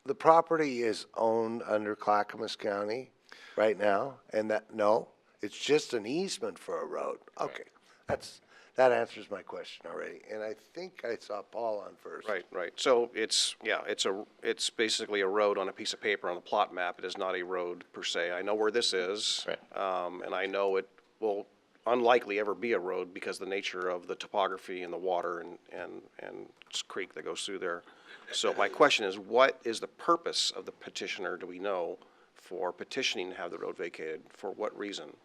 The property is owned under Clackamas County right now, and no, it's just an easement for a road. Okay, that answers my question already, and I think I saw Paul on first. Right. So it's basically a road on a piece of paper on a plot map. It is not a road per se. I know where this is, Right. And I know it will unlikely ever be a road because the nature of the topography and the water and creek that goes through there. So my question is, what is the purpose of the petitioner, do we know, for petitioning to have the road vacated? For what reason?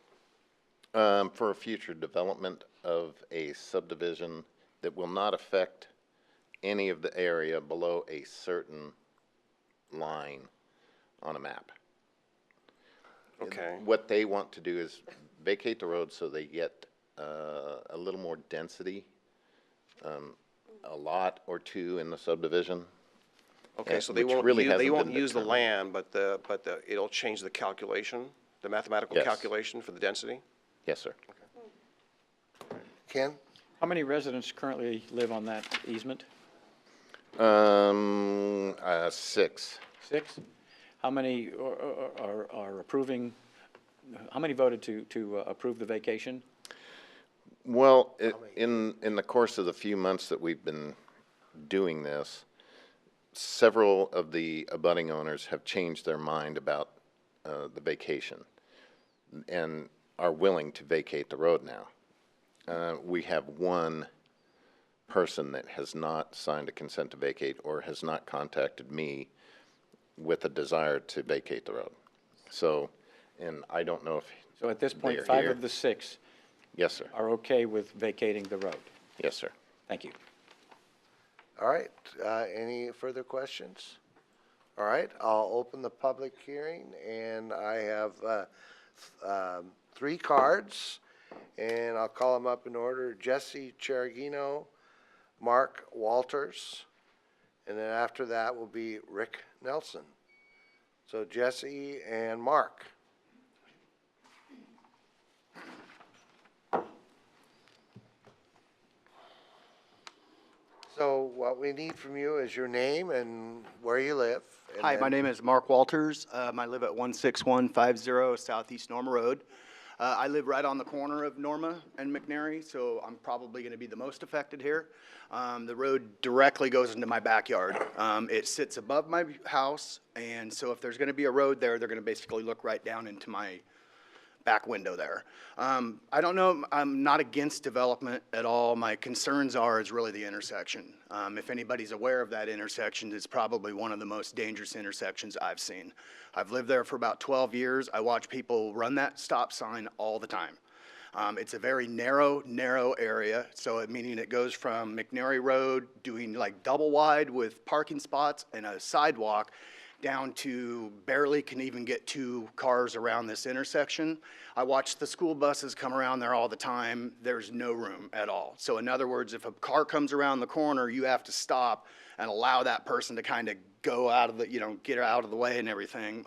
For a future development of a subdivision that will not affect any of the area below a certain line on a map. Okay. What they want to do is vacate the road so they get a little more density, a lot or two in the subdivision. Okay, so they which won't, really they hasn't won't been use the determined. land, but it'll change the calculation, the mathematical Yes. calculation for the density? Yes, sir. Ken? How many residents currently live on that easement? 6. 6? How many are approving, how many voted to approve the vacation? Well, in the course of the few months that we've been doing this, several of the abutting owners have changed their mind about the vacation and are willing to vacate the road now. We have one person that has not signed a consent to vacate or has not contacted me with a desire to vacate the road. So, and I don't know if. So at this point, they're 5 here. of the 6 Yes, sir. are okay with vacating the road. Yes, sir. Thank you. All right, any further questions? All right, I'll open the public hearing, and I have 3 cards, and I'll call them up in order. Jesse Cheragino, Mark Walters, and then after that will be Rick Nelson. So Jesse and Mark. So what we need from you is your name and where you live. and Hi, my then- name is Mark Walters. I live at 16150 Southeast Norma Road. I live right on the corner of Norma and McNary, so I'm probably going to be the most affected here. The road directly goes into my backyard. It sits above my house, and so if there's going to be a road there, they're going to basically look right down into my back window there. I don't know, I'm not against development at all. My concerns is really the intersection. If anybody's aware of that intersection, it's probably one of the most dangerous intersections I've seen. I've lived there for about 12 years. I watch people run that stop sign all the time. It's a very narrow area, so meaning it goes from McNary Road doing like double wide with parking spots and a sidewalk down to barely can even get 2 cars around this intersection. I watch the school buses come around there all the time. There's no room at all. So in other words, if a car comes around the corner, you have to stop and allow that person to kind of go out of the, get out of the way and everything.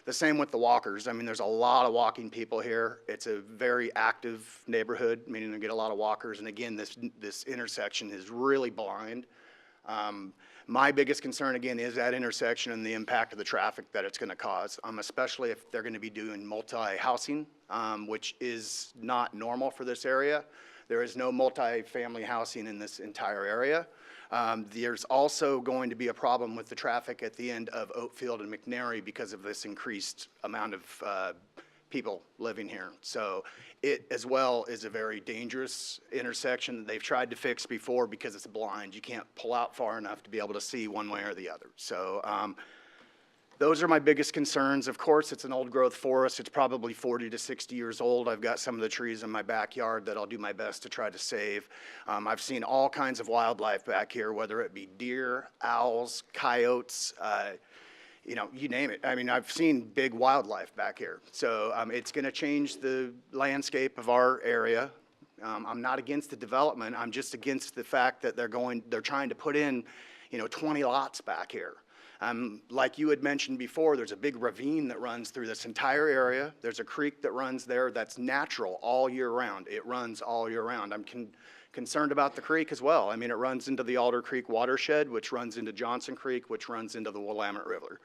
The same with the walkers. I mean, there's a lot of walking people here. It's a very active neighborhood, meaning they get a lot of walkers. And again, this intersection is really blind. My biggest concern, again, is that intersection and the impact of the traffic that it's going to cause, especially if they're going to be doing multi-housing, which is not normal for this area. There is no multi-family housing in this entire area. There's also going to be a problem with the traffic at the end of Oatfield and McNary because of this increased amount of people living here. So it as well is a very dangerous intersection that they've tried to fix before because it's blind. You can't pull out far enough to be able to see one way or the other. So those are my biggest concerns. Of course, it's an old growth forest. It's probably 40 to 60 years old. I've got some of the trees in my backyard that I'll do my best to try to save. I've seen all kinds of wildlife back here, whether it be deer, owls, coyotes, you name it. I mean, I've seen big wildlife back here. So it's going to change the landscape of our area. I'm not against the development. I'm just against the fact that they're trying to put in, 20 lots back here. Like you had mentioned before, there's a big ravine that runs through this entire area. There's a creek that runs there that's natural all year round. It runs all year round. I'm concerned about the creek as well. I mean, it runs into the Alder Creek watershed, which runs into Johnson Creek, which runs into the Willamette River.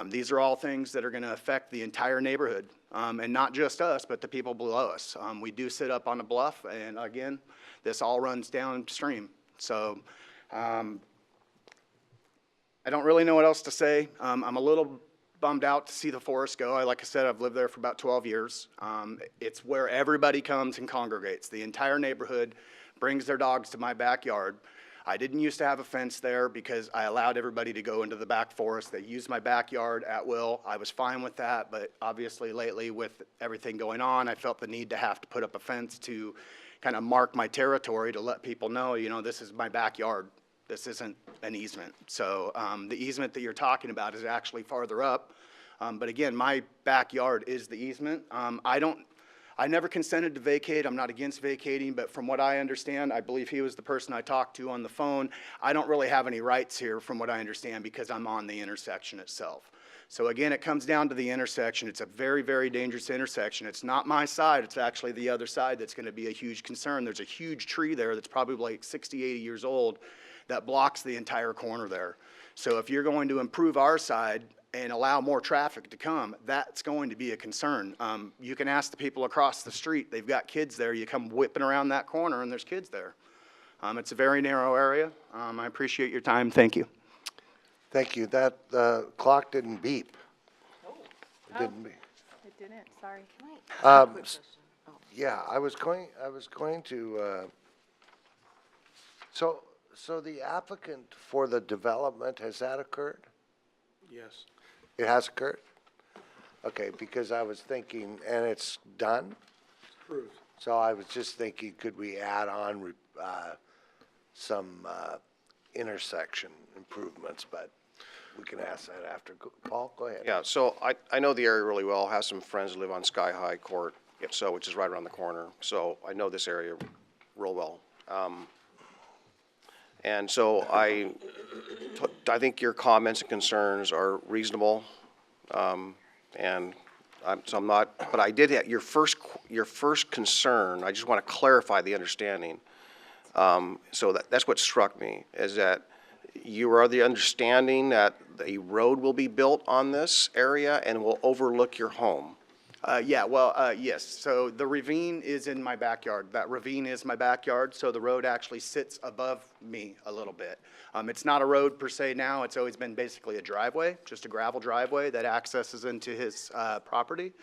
These are all things that are going to affect the entire neighborhood, and not just us, but the people below us. We do sit up on a bluff, and again, this all runs downstream. So I don't really know what else to say. I'm a little bummed out to see the forest go. Like I said, I've lived there for about 12 years. It's where everybody comes and congregates. The entire neighborhood brings their dogs to my backyard. I didn't used to have a fence there because I allowed everybody to go into the back forest. They used my backyard at will. I was fine with that, but obviously lately with everything going on, I felt the need to have to put up a fence to kind of mark my territory to let people know, this is my backyard. This isn't an easement. So the easement that you're talking about is actually farther up. But again, my backyard is the easement. I never consented to vacate. I'm not against vacating, but from what I understand, I believe he was the person I talked to on the phone. I don't really have any rights here from what I understand because I'm on the intersection itself. So again, it comes down to the intersection. It's a very, very dangerous intersection. It's not my side. It's actually the other side that's going to be a huge concern. There's a huge tree there that's probably like 60, 80 years old that blocks the entire corner there. So if you're going to improve our side and allow more traffic to come, that's going to be a concern. You can ask the people across the street. They've got kids there. You come whipping around that corner and there's kids there. It's a very narrow area. I appreciate your time. Thank you. Thank you. That clock didn't beep. It didn't beep. It didn't, sorry. Yeah, I was going to, so the applicant for the development, has that occurred? Yes. It has occurred? Okay, because I was thinking, and it's done? Approved. So I was just thinking, could we add on some intersection improvements, but we can ask that after. Paul, go ahead. Yeah, so I know the area really well. I have some friends that live on Sky High Court, which is right around the corner. So I know this area real well. And so I think your comments and concerns are reasonable. And so I'm not, but I did have your first concern. I just want to clarify the understanding. So that's what struck me, is that you are the understanding that a road will be built on this area and will overlook your home. Yes. So the ravine is in my backyard. That ravine is my backyard, so the road actually sits above me a little bit. It's not a road per se now. It's always been basically a driveway, just a gravel driveway that accesses into his property.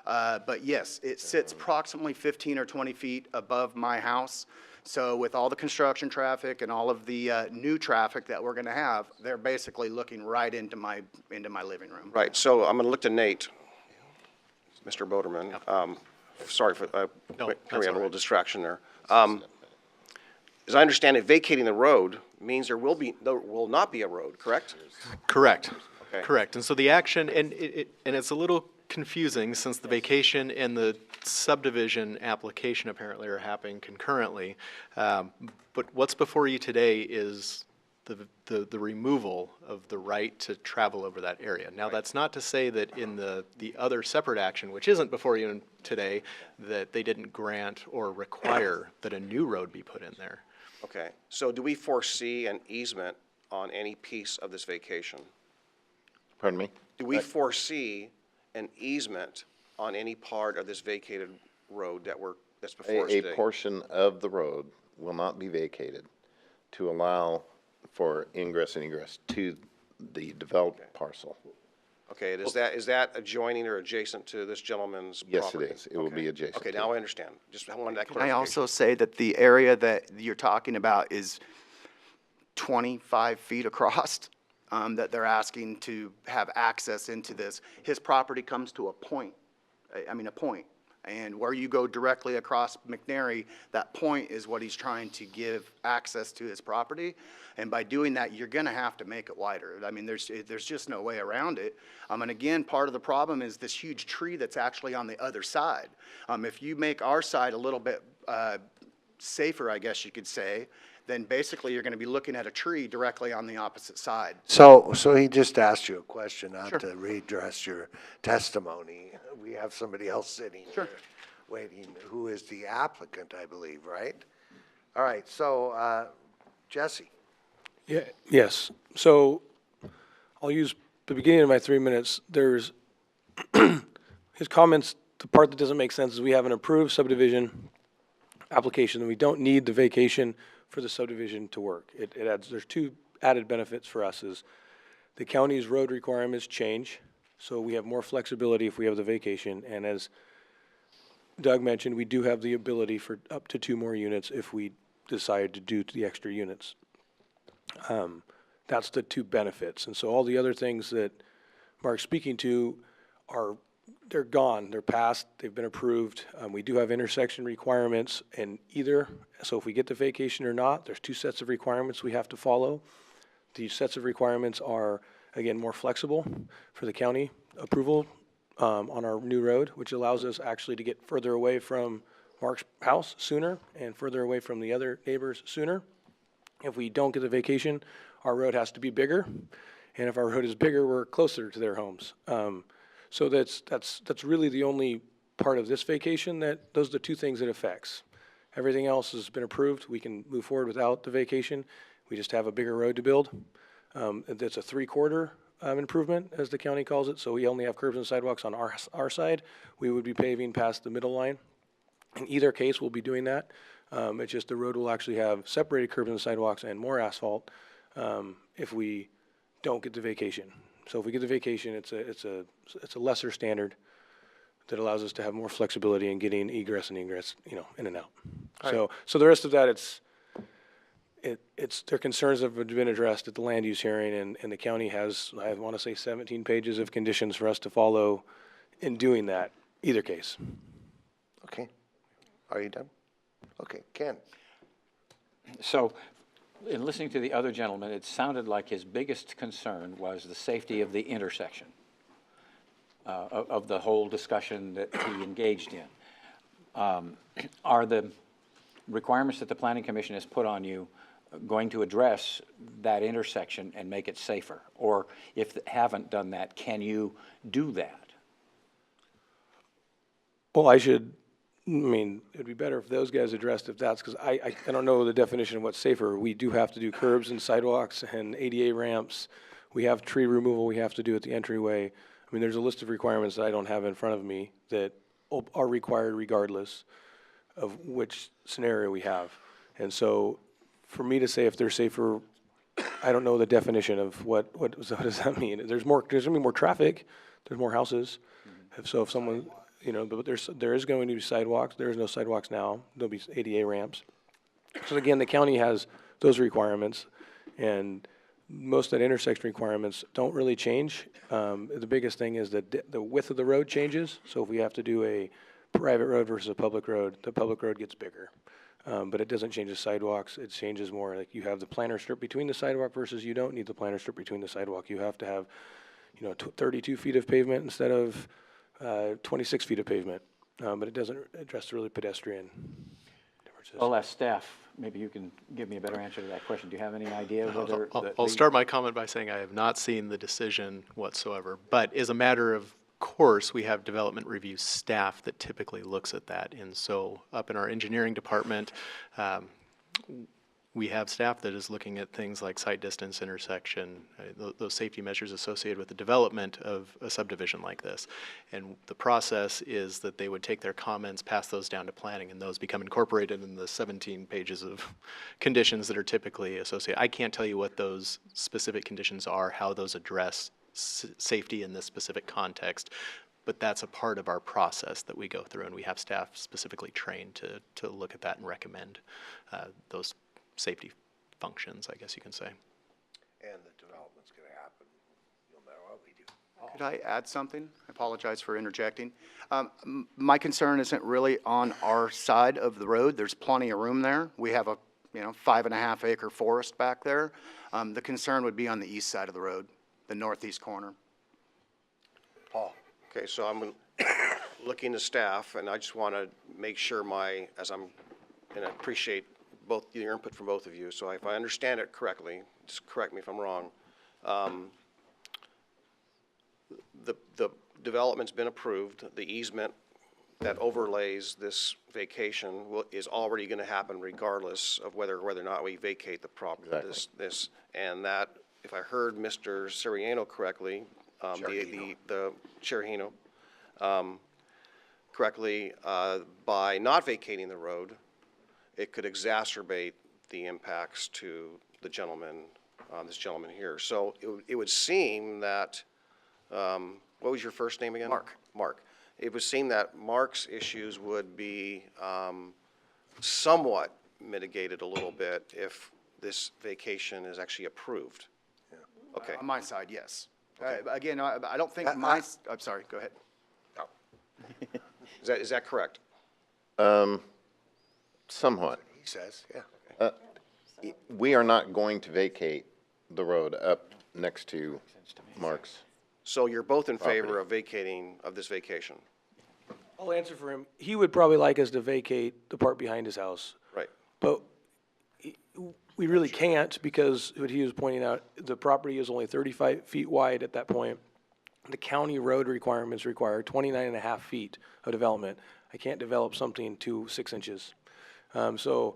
But yes, it sits approximately 15 or 20 feet above my house. So with all the construction traffic and all of the new traffic that we're going to have, they're basically looking right into my living room. Right, so I'm going to look to Nate, Mr. Boderman. Sorry for, No, we that's had a all little right. distraction there. As I understand it, vacating the road means there will not be a road, correct? Correct. Okay. Correct. And so the action, and it's a little confusing since the vacation and the subdivision application apparently are happening concurrently. But what's before you today is the removal of the right to travel over that area. Now, that's not to say that in the other separate action, which isn't before you today, that they didn't grant or require that a new road be put in there. Okay, so do we foresee an easement on any piece of this vacation? Pardon me? Do we foresee an easement on any part of this vacated road that's before us A today? portion of the road will not be vacated to allow for ingress and egress to the developed parcel. Okay, is that adjoining or adjacent to this gentleman's Yes, property? it is. It will be adjacent Okay, to now it. I understand. Just wanted that Can clarification. I also say that the area that you're talking about is 25 feet across, that they're asking to have access into this. His property comes to a point, a point. And where you go directly across McNary, that point is what he's trying to give access to his property. And by doing that, you're going to have to make it wider. I mean, there's just no way around it. And again, part of the problem is this huge tree that's actually on the other side. If you make our side a little bit safer, I guess you could say, then basically you're going to be looking at a tree directly on the opposite side. So he just asked you a question, not to redress your testimony. We have somebody else sitting here waiting, who is the applicant, I believe, right? All right, so Jesse. Yeah, yes. So I'll use the beginning of my 3 minutes. There's his comments, the part that doesn't make sense is we have an approved subdivision application and we don't need the vacation for the subdivision to work. It adds, there's two added benefits for us is the county's road requirements change, so we have more flexibility if we have the vacation. And as Doug mentioned, we do have the ability for up to 2 more units if we decide to do the extra units. That's the two benefits. And so all the other things that Mark's speaking to they're gone, they're passed, they've been approved. We do have intersection requirements and so if we get the vacation or not, there's 2 sets of requirements we have to follow. These sets of requirements are, again, more flexible for the county approval on our new road, which allows us actually to get further away from Mark's house sooner and further away from the other neighbors sooner. If we don't get the vacation, our road has to be bigger, and if our road is bigger, we're closer to their homes. So that's really the only part of this vacation those are the 2 things it affects. Everything else has been approved. We can move forward without the vacation. We just have a bigger road to build. It's a 3/4 improvement, as the county calls it. So we only have curbs and sidewalks on our side. We would be paving past the middle line. In either case, we'll be doing that. It's just the road will actually have separated curbs and sidewalks and more asphalt if we don't get the vacation. So if we get the vacation, it's a lesser standard that allows us to have more flexibility in getting egress and ingress, in and out. So the rest of that, their concerns have been addressed at the land use hearing, and the county has, I want to say, 17 pages of conditions for us to follow in doing that, either case. Okay. Are you done? Okay, Ken? So, in listening to the other gentleman, it sounded like his biggest concern was the safety of the intersection, of the whole discussion that he engaged in. Are the requirements that the Planning Commission has put on you going to address that intersection and make it safer? Or if they haven't done that, can you do that? Well, it'd be better if those guys addressed if that's, because I don't know the definition of what's safer. We do have to do curbs and sidewalks and ADA ramps. We have tree removal we have to do at the entryway. I mean, there's a list of requirements that I don't have in front of me that are required regardless of which scenario we have. And so, for me to say if they're safer, I don't know the definition of what does that mean? There's gonna be more traffic, there's more houses. If someone, but there is going to be sidewalks. There is no sidewalks now. There'll be ADA ramps. So again, the county has those requirements, and most of that intersection requirements don't really change. The biggest thing is that the width of the road changes. So if we have to do a private road versus a public road, the public road gets bigger. But it doesn't change the sidewalks. It changes more. Like you have the planter strip between the sidewalk versus you don't need the planter strip between the sidewalk. You have to have, 32 feet of pavement instead of 26 feet of pavement. But it doesn't address the really pedestrian differences. I'll ask staff. Maybe you can give me a better answer to that question. Do you have any idea whether? I'll start my comment by saying I have not seen the decision whatsoever, but as a matter of course, we have development review staff that typically looks at that. And so up in our engineering department, we have staff that is looking at things like sight distance, intersection, those safety measures associated with the development of a subdivision like this. And the process is that they would take their comments, pass those down to planning, and those become incorporated in the 17 pages of conditions that are typically associated. I can't tell you what those specific conditions are, how those address safety in this specific context, but that's a part of our process that we go through, and we have staff specifically trained to look at that and recommend those safety functions, I guess you can say. And the development's gonna happen no matter what we do. Could I add something? I apologize for interjecting. My concern isn't really on our side of the road. There's plenty of room there. We have a 5.5 acre forest back there. The concern would be on the east side of the road, the northeast corner. Paul? Okay, so I'm looking to staff, and I just want to make sure and I appreciate both your input from both of you. So if I understand it correctly, just correct me if I'm wrong. The development's been approved. The easement that overlays this vacation is already going to happen regardless of whether or not we vacate the property. Exactly. And that, if I heard Mr. Siriano correctly, the Cherhino, correctly, by not vacating the road, it could exacerbate the impacts to the gentleman, this gentleman here. So it would seem that, what was your first name again? Mark. It would seem that Mark's issues would be somewhat mitigated a little bit if this vacation is actually approved. Okay. On my side, yes. Okay. Again, I don't think I'm sorry, go ahead. Is that correct? Somewhat. He says, yeah. We are not going to vacate the road up next to Mark's. So you're both in favor of vacating of this vacation? I'll answer for him. He would probably like us to vacate the part behind his house. Right. But we really can't, because what he was pointing out, the property is only 35 feet wide at that point. The county road requirements require 29.5 feet of development. I can't develop something to 6 inches. So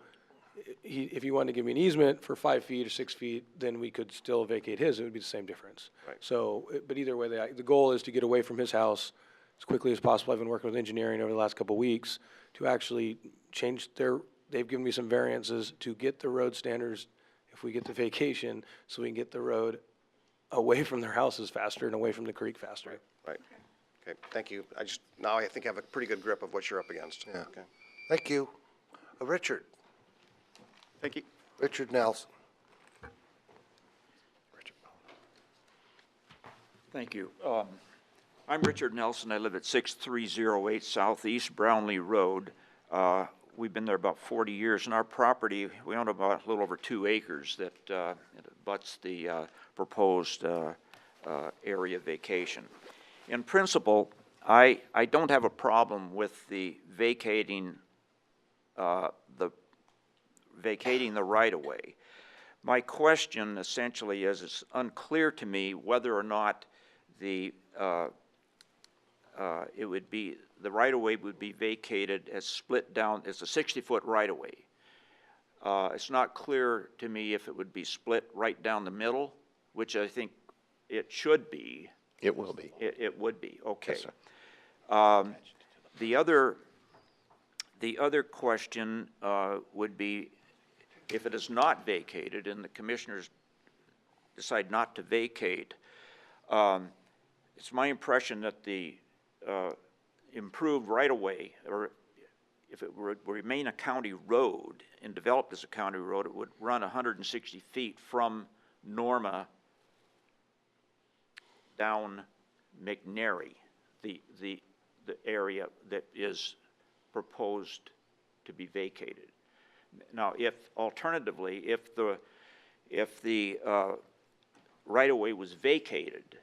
if he wanted to give me an easement for 5 feet or 6 feet, then we could still vacate his. It would be the same difference. Right. So, but either way, the goal is to get away from his house as quickly as possible. I've been working with engineering over the last couple of weeks to actually change they've given me some variances to get the road standards if we get the vacation, so we can get the road away from their houses faster and away from the creek faster. Right. Okay, thank you. Now I think I have a pretty good grip of what you're up against. Yeah. Okay. Thank you. Richard? Thank you. Richard Nelson. Thank you. I'm Richard Nelson. I live at 6308 Southeast Brownlee Road. We've been there about 40 years. And our property, we own about a little over 2 acres that abuts the proposed area vacation. In principle, I don't have a problem with the vacating the right-of-way. My question essentially is, it's unclear to me whether or not the right-of-way would be vacated as split down. It's a 60-foot right-of-way. It's not clear to me if it would be split right down the middle, which I think it should be. It will be. It would be, okay. Yes, sir. The other question would be, if it is not vacated and the commissioners decide not to vacate, it's my impression that the improved right-of-way, or if it would remain a county road and developed as a county road, it would run 160 feet from Norma down McNary, the area that is proposed to be vacated. Now, alternatively, if the right-of-way was vacated,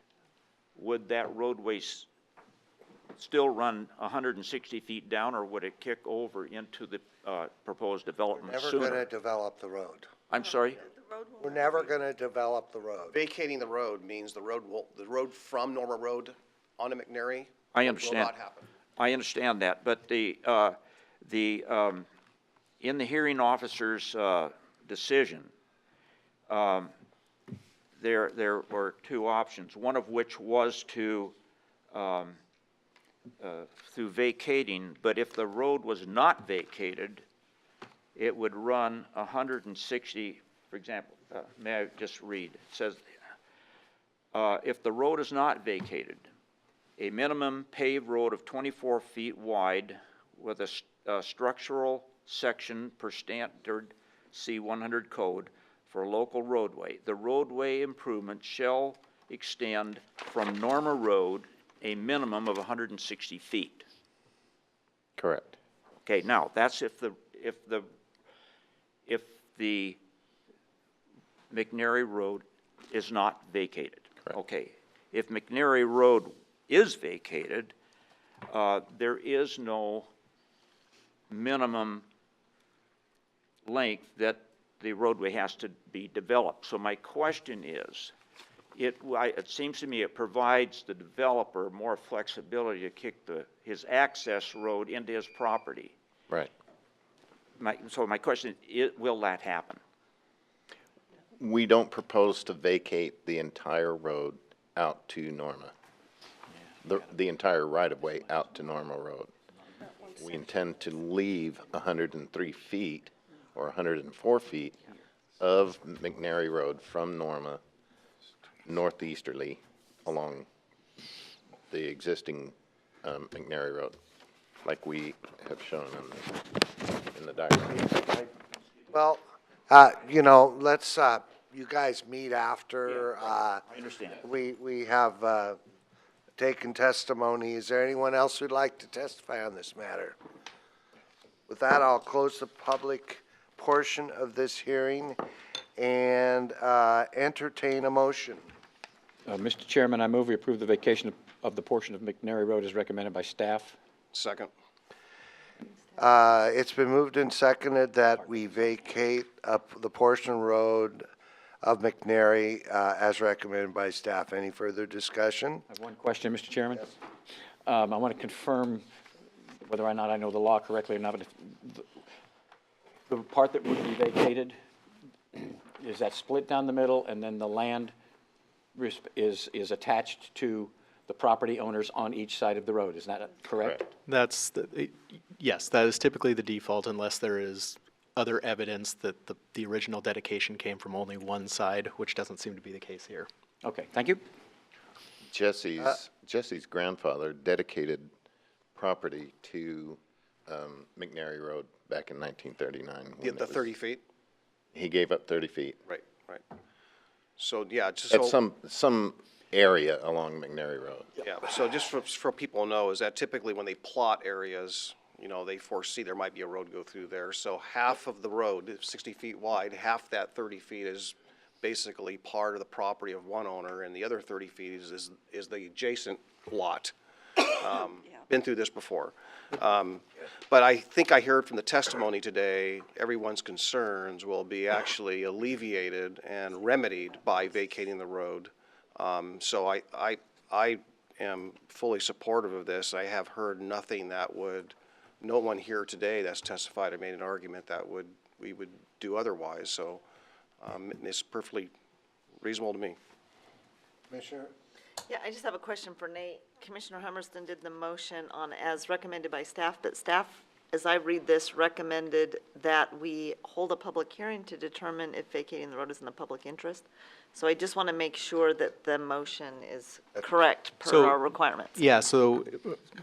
would that roadway still run 160 feet down, or would it kick over into the proposed development Never sooner? going to develop the road. I'm sorry? We're never going to develop the road. Vacating the road means the road from Norma Road onto McNary I will understand. not happen. I understand that, but in the hearing officer's decision, there were two options, one of which was to, through vacating, but if the road was not vacated, it would run 160, for example, may I just read? It says, if the road is not vacated, a minimum paved road of 24 feet wide with a structural section per standard C100 code for a local roadway. The roadway improvement shall extend from Norma Road a minimum of 160 feet. Correct. Okay, now that's if the McNary Road is not vacated. Correct. Okay, if McNary Road is vacated, there is no minimum length that the roadway has to be developed. So my question is, it seems to me it provides the developer more flexibility to kick his access road into his property. Right. So my question is, will that happen? We don't propose to vacate the entire road out to Norma. The entire right-of-way out to Norma Road. We intend to leave 103 feet or 104 feet of McNary Road from Norma northeasterly along the existing McNary Road, like we have shown in the diagram. Well, let's, you guys meet after. I understand. We have taken testimony. Is there anyone else who'd like to testify on this matter? With that, I'll close the public portion of this hearing and entertain a motion. Mr. Chairman, I move we approve the vacation of the portion of McNary Road as recommended by staff. Second. It's been moved and seconded that we vacate the portion road of McNary as recommended by staff. Any further discussion? I have one question, Mr. Chairman. I want to confirm whether or not I know the law correctly or not, but if the part that would be vacated, is that split down the middle and then the land is attached to the property owners on each side of the road? Is that correct? Yes, that is typically the default unless there is other evidence that the original dedication came from only one side, which doesn't seem to be the case here. Okay, thank you. Jesse's grandfather dedicated property to McNary Road back in 1939. The 30 feet? He gave up 30 feet. Right, right. So, yeah, just At so, some area along McNary Road. yeah, so just for people to know, is that typically when they plot areas, they foresee there might be a road go through there. So half of the road, 60 feet wide, half that 30 feet is basically part of the property of one owner, and the other 30 feet is the adjacent lot. Been through this before. But I think I heard from the testimony today, everyone's concerns will be actually alleviated and remedied by vacating the road. So I am fully supportive of this. I have heard nothing no one here today that's testified or made an argument that we would do otherwise. So it's perfectly reasonable to me. Commissioner? Yeah, I just have a question for Nate. Commissioner Hummerston did the motion on as recommended by staff, but staff, as I read this, recommended that we hold a public hearing to determine if vacating the road is in the public interest. So I just want to make sure that the motion is correct per our requirements. Yeah, so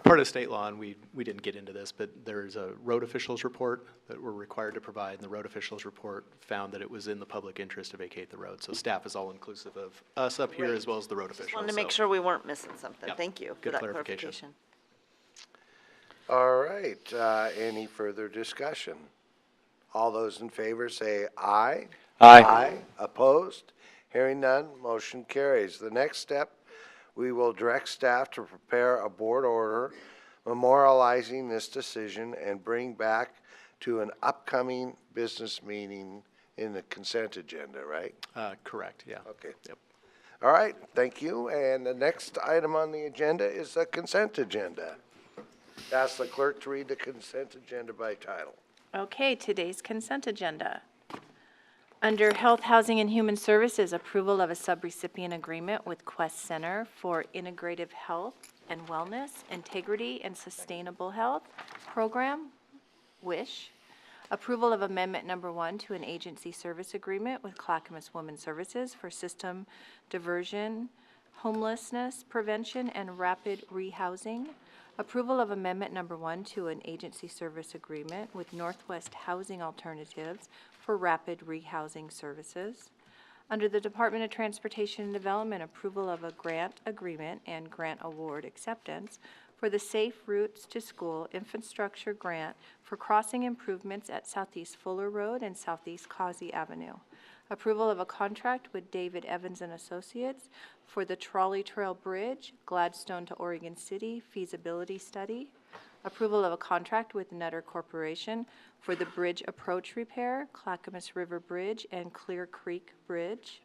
part of state law, and we didn't get into this, but there's a road officials report that we're required to provide, and the road officials report found that it was in the public interest to vacate the road. So staff is all inclusive of us up here Great. as well as the road officials. Just wanted to make so- sure we weren't missing something. Yep. Thank you for Good that clarification. clarification. All right, any further discussion? All those in favor say aye. Aye. Aye. Opposed? Hearing none, motion carries. The next step, we will direct staff to prepare a board order memorializing this decision and bring back to an upcoming business meeting in the consent agenda, right? Correct, yeah. Okay. Yep. All right, thank you. And the next item on the agenda is the consent agenda. Ask the clerk to read the consent agenda by title. Okay, today's consent agenda. Under Health, Housing, and Human Services, approval of a subrecipient agreement with Quest Center for Integrative Health and Wellness, Integrity, and Sustainable Health Program, WISH. Approval of Amendment Number 1 to an agency service agreement with Clackamas Women's Services for system diversion, homelessness prevention, and rapid rehousing. Approval of Amendment Number 1 to an agency service agreement with Northwest Housing Alternatives for rapid rehousing services. Under the Department of Transportation and Development, approval of a grant agreement and grant award acceptance for the Safe Routes to School Infrastructure Grant for crossing improvements at Southeast Fuller Road and Southeast Causey Avenue. Approval of a contract with David Evans and Associates for the Trolley Trail Bridge, Gladstone to Oregon City feasibility study. Approval of a contract with Nutter Corporation for the bridge approach repair, Clackamas River Bridge and Clear Creek Bridge.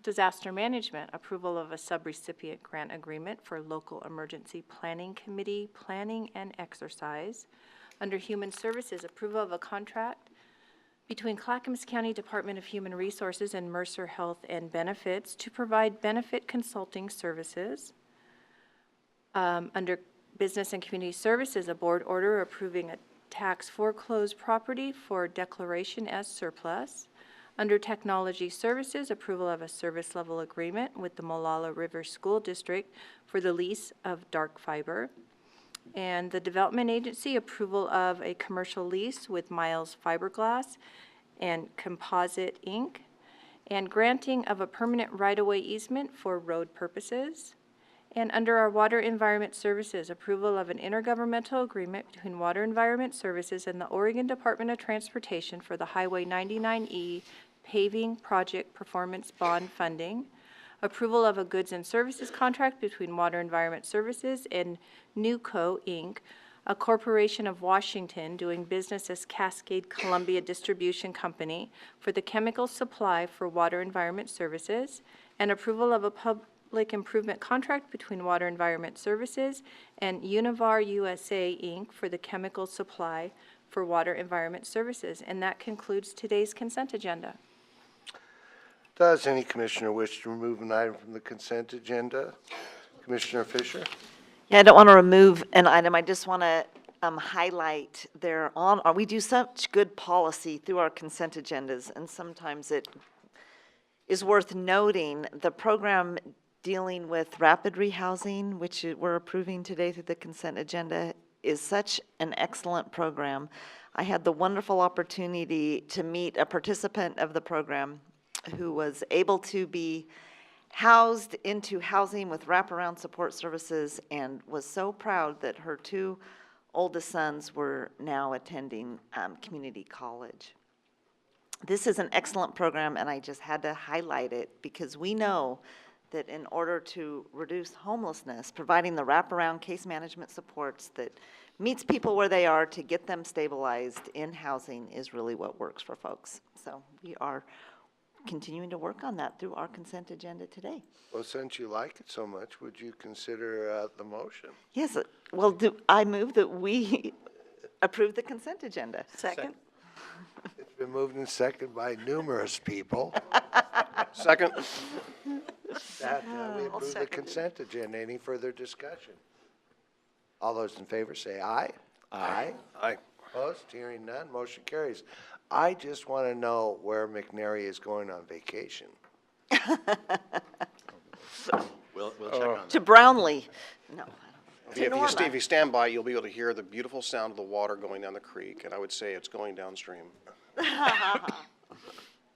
Disaster Management, approval of a subrecipient grant agreement for Local Emergency Planning Committee planning and exercise. Under Human Services, approval of a contract between Clackamas County Department of Human Resources and Mercer Health and Benefits to provide benefit consulting services. Under Business and Community Services, a board order approving a tax foreclosed property for declaration as surplus. Under Technology Services, approval of a service level agreement with the Molalla River School District for the lease of dark fiber. And the Development Agency, approval of a commercial lease with Miles Fiberglass and Composite Inc., and granting of a permanent right-of-way easement for road purposes. And under our Water Environment Services, approval of an intergovernmental agreement between Water Environment Services and the Oregon Department of Transportation for the Highway 99E paving project performance bond funding. Approval of a goods and services contract between Water Environment Services and NewCo, Inc., a corporation of Washington doing business as Cascade Columbia Distribution Company for the chemical supply for Water Environment Services, and approval of a public improvement contract between Water Environment Services and Univar USA, Inc. for the chemical supply for Water Environment Services. And that concludes today's consent agenda. Does any commissioner wish to remove an item from the consent agenda? Commissioner Fisher? Yeah, I don't want to remove an item. I just want to highlight we do such good policy through our consent agendas, and sometimes it is worth noting the program dealing with rapid rehousing, which we're approving today through the consent agenda, is such an excellent program. I had the wonderful opportunity to meet a participant of the program who was able to be housed into housing with wraparound support services and was so proud that her two oldest sons were now attending community college. This is an excellent program, and I just had to highlight it because we know that in order to reduce homelessness, providing the wraparound case management supports that meets people where they are to get them stabilized in housing is really what works for folks. So we are continuing to work on that through our consent agenda today. Well, since you like it so much, would you consider the motion? Yes, well, I move that we approve the consent agenda. Second? It's been moved and seconded by numerous people Second? that we approve the consent agenda. Any further discussion? All those in favor say aye. Aye. Aye. Opposed? Hearing none, motion carries. I just want to know where McNary is going on vacation. We'll check on that. To Brownlee. No. If you stand by, you'll be able to hear the beautiful sound of the water going down the creek, and I would say it's going downstream.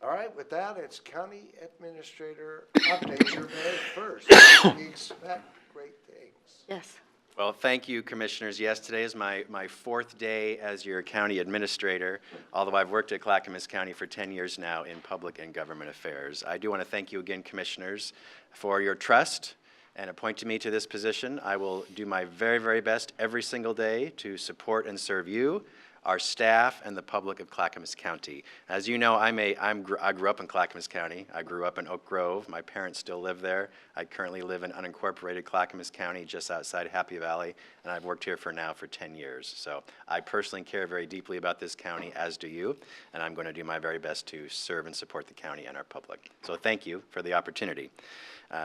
All right, with that, it's county administrator updates. You're very first. We expect great things. Yes. Well, thank you, Commissioners. Yes, today is my fourth day as your county administrator, although I've worked at Clackamas County for 10 years now in public and government affairs. I do want to thank you again, Commissioners, for your trust and appointing me to this position. I will do my very, very best every single day to support and serve you, our staff, and the public of Clackamas County. As you know, I grew up in Clackamas County. I grew up in Oak Grove. My parents still live there. I currently live in unincorporated Clackamas County, just outside Happy Valley, and I've worked here for 10 years. So I personally care very deeply about this county, as do you, and I'm going to do my very best to serve and support the county and our public. So thank you for the opportunity.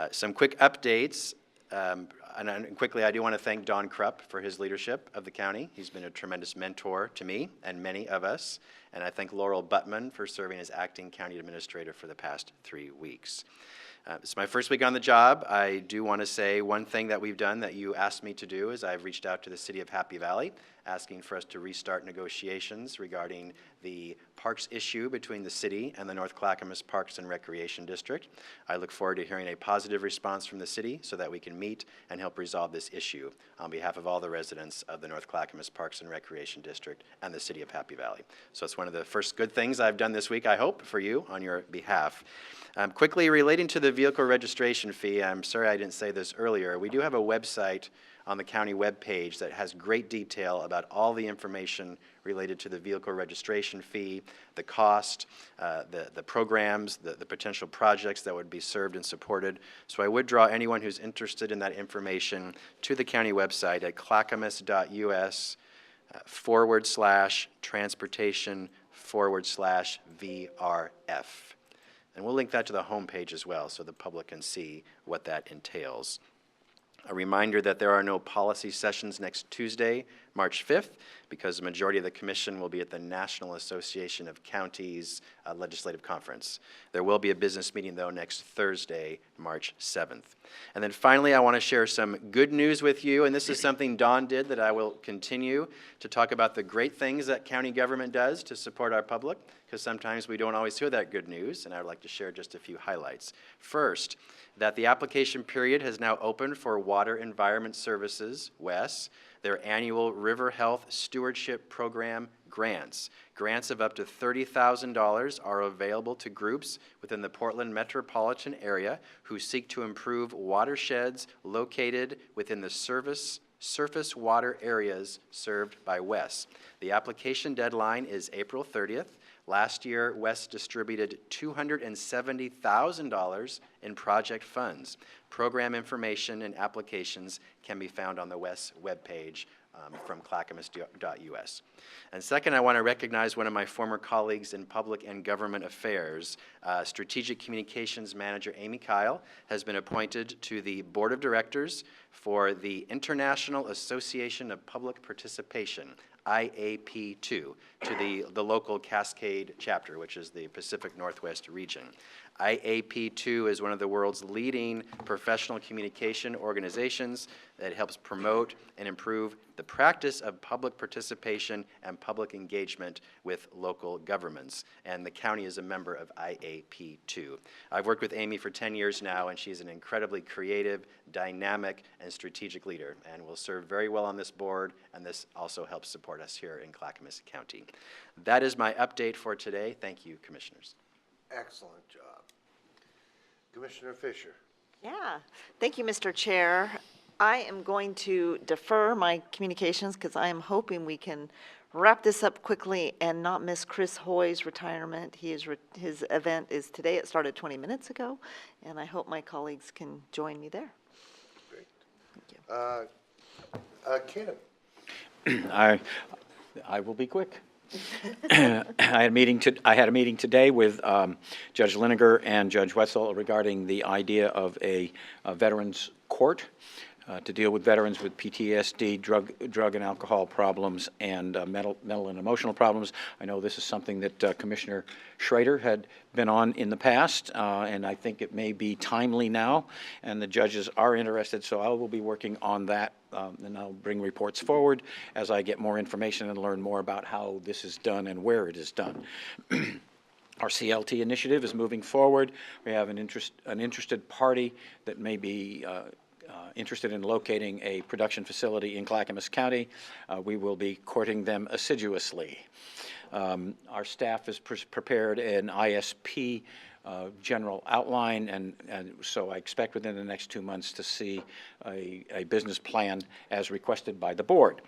Some quick updates. And quickly, I do want to thank Don Krupp for his leadership of the county. He's been a tremendous mentor to me and many of us. And I thank Laurel Buttman for serving as acting county administrator for the past 3 weeks. It's my first week on the job. I do want to say one thing that we've done that you asked me to do is I've reached out to the city of Happy Valley asking for us to restart negotiations regarding the parks issue between the city and the North Clackamas Parks and Recreation District. I look forward to hearing a positive response from the city so that we can meet and help resolve this issue on behalf of all the residents of the North Clackamas Parks and Recreation District and the city of Happy Valley. So it's one of the first good things I've done this week, I hope, for you on your behalf. Quickly, relating to the vehicle registration fee, I'm sorry I didn't say this earlier. We do have a website on the county webpage that has great detail about all the information related to the vehicle registration fee, the cost, the programs, the potential projects that would be served and supported. So I would draw anyone who's interested in that information to the county website at clackamas.us/transportation/VRF. And we'll link that to the homepage as well so the public can see what that entails. A reminder that there are no policy sessions next Tuesday, March 5th, because the majority of the commission will be at the National Association of Counties Legislative Conference. There will be a business meeting, though, next Thursday, March 7th. And then finally, I want to share some good news with you, and this is something Dawn did that I will continue to talk about the great things that county government does to support our public, because sometimes we don't always hear that good news, and I would like to share just a few highlights. First, that the application period has now opened for Water Environment Services, WES, their annual River Health Stewardship Program grants. Grants of up to $30,000 are available to groups within the Portland metropolitan area who seek to improve watersheds located within the surface water areas served by WES. The application deadline is April 30th. Last year, WES distributed $270,000 in project funds. Program information and applications can be found on the WES webpage from clackamas.us. And second, I want to recognize one of my former colleagues in public and government affairs. Strategic Communications Manager Amy Kyle has been appointed to the Board of Directors for the International Association of Public Participation, IAP2 to the local Cascade chapter, which is the Pacific Northwest region. IAP2 is one of the world's leading professional communication organizations that helps promote and improve the practice of public participation and public engagement with local governments. And the county is a member of IAP2. I've worked with Amy for 10 years now, and she's an incredibly creative, dynamic, and strategic leader, and will serve very well on this board, and this also helps support us here in Clackamas County. That is my update for today. Thank you, Commissioners. Excellent job. Commissioner Fisher. Yeah, thank you, Mr. Chair. I am going to defer my communications because I am hoping we can wrap this up quickly and not miss Chris Hoy's retirement. His event is today. It started 20 minutes ago, and I hope my colleagues can join me there. Great. Kim. I will be quick. I had a meeting today with Judge Liniger and Judge Wetzel regarding the idea of a veterans court to deal with veterans with PTSD, drug and alcohol problems, and mental and emotional problems. I know this is something that Commissioner Schrader had been on in the past, and I think it may be timely now, and the judges are interested, so I will be working on that, and I'll bring reports forward as I get more information and learn more about how this is done and where it is done. Our CLT initiative is moving forward. We have an interested party that may be interested in locating a production facility in Clackamas County. We will be courting them assiduously. Our staff has prepared an ISP general outline, and so I expect within the next 2 months to see a business plan as requested by the board.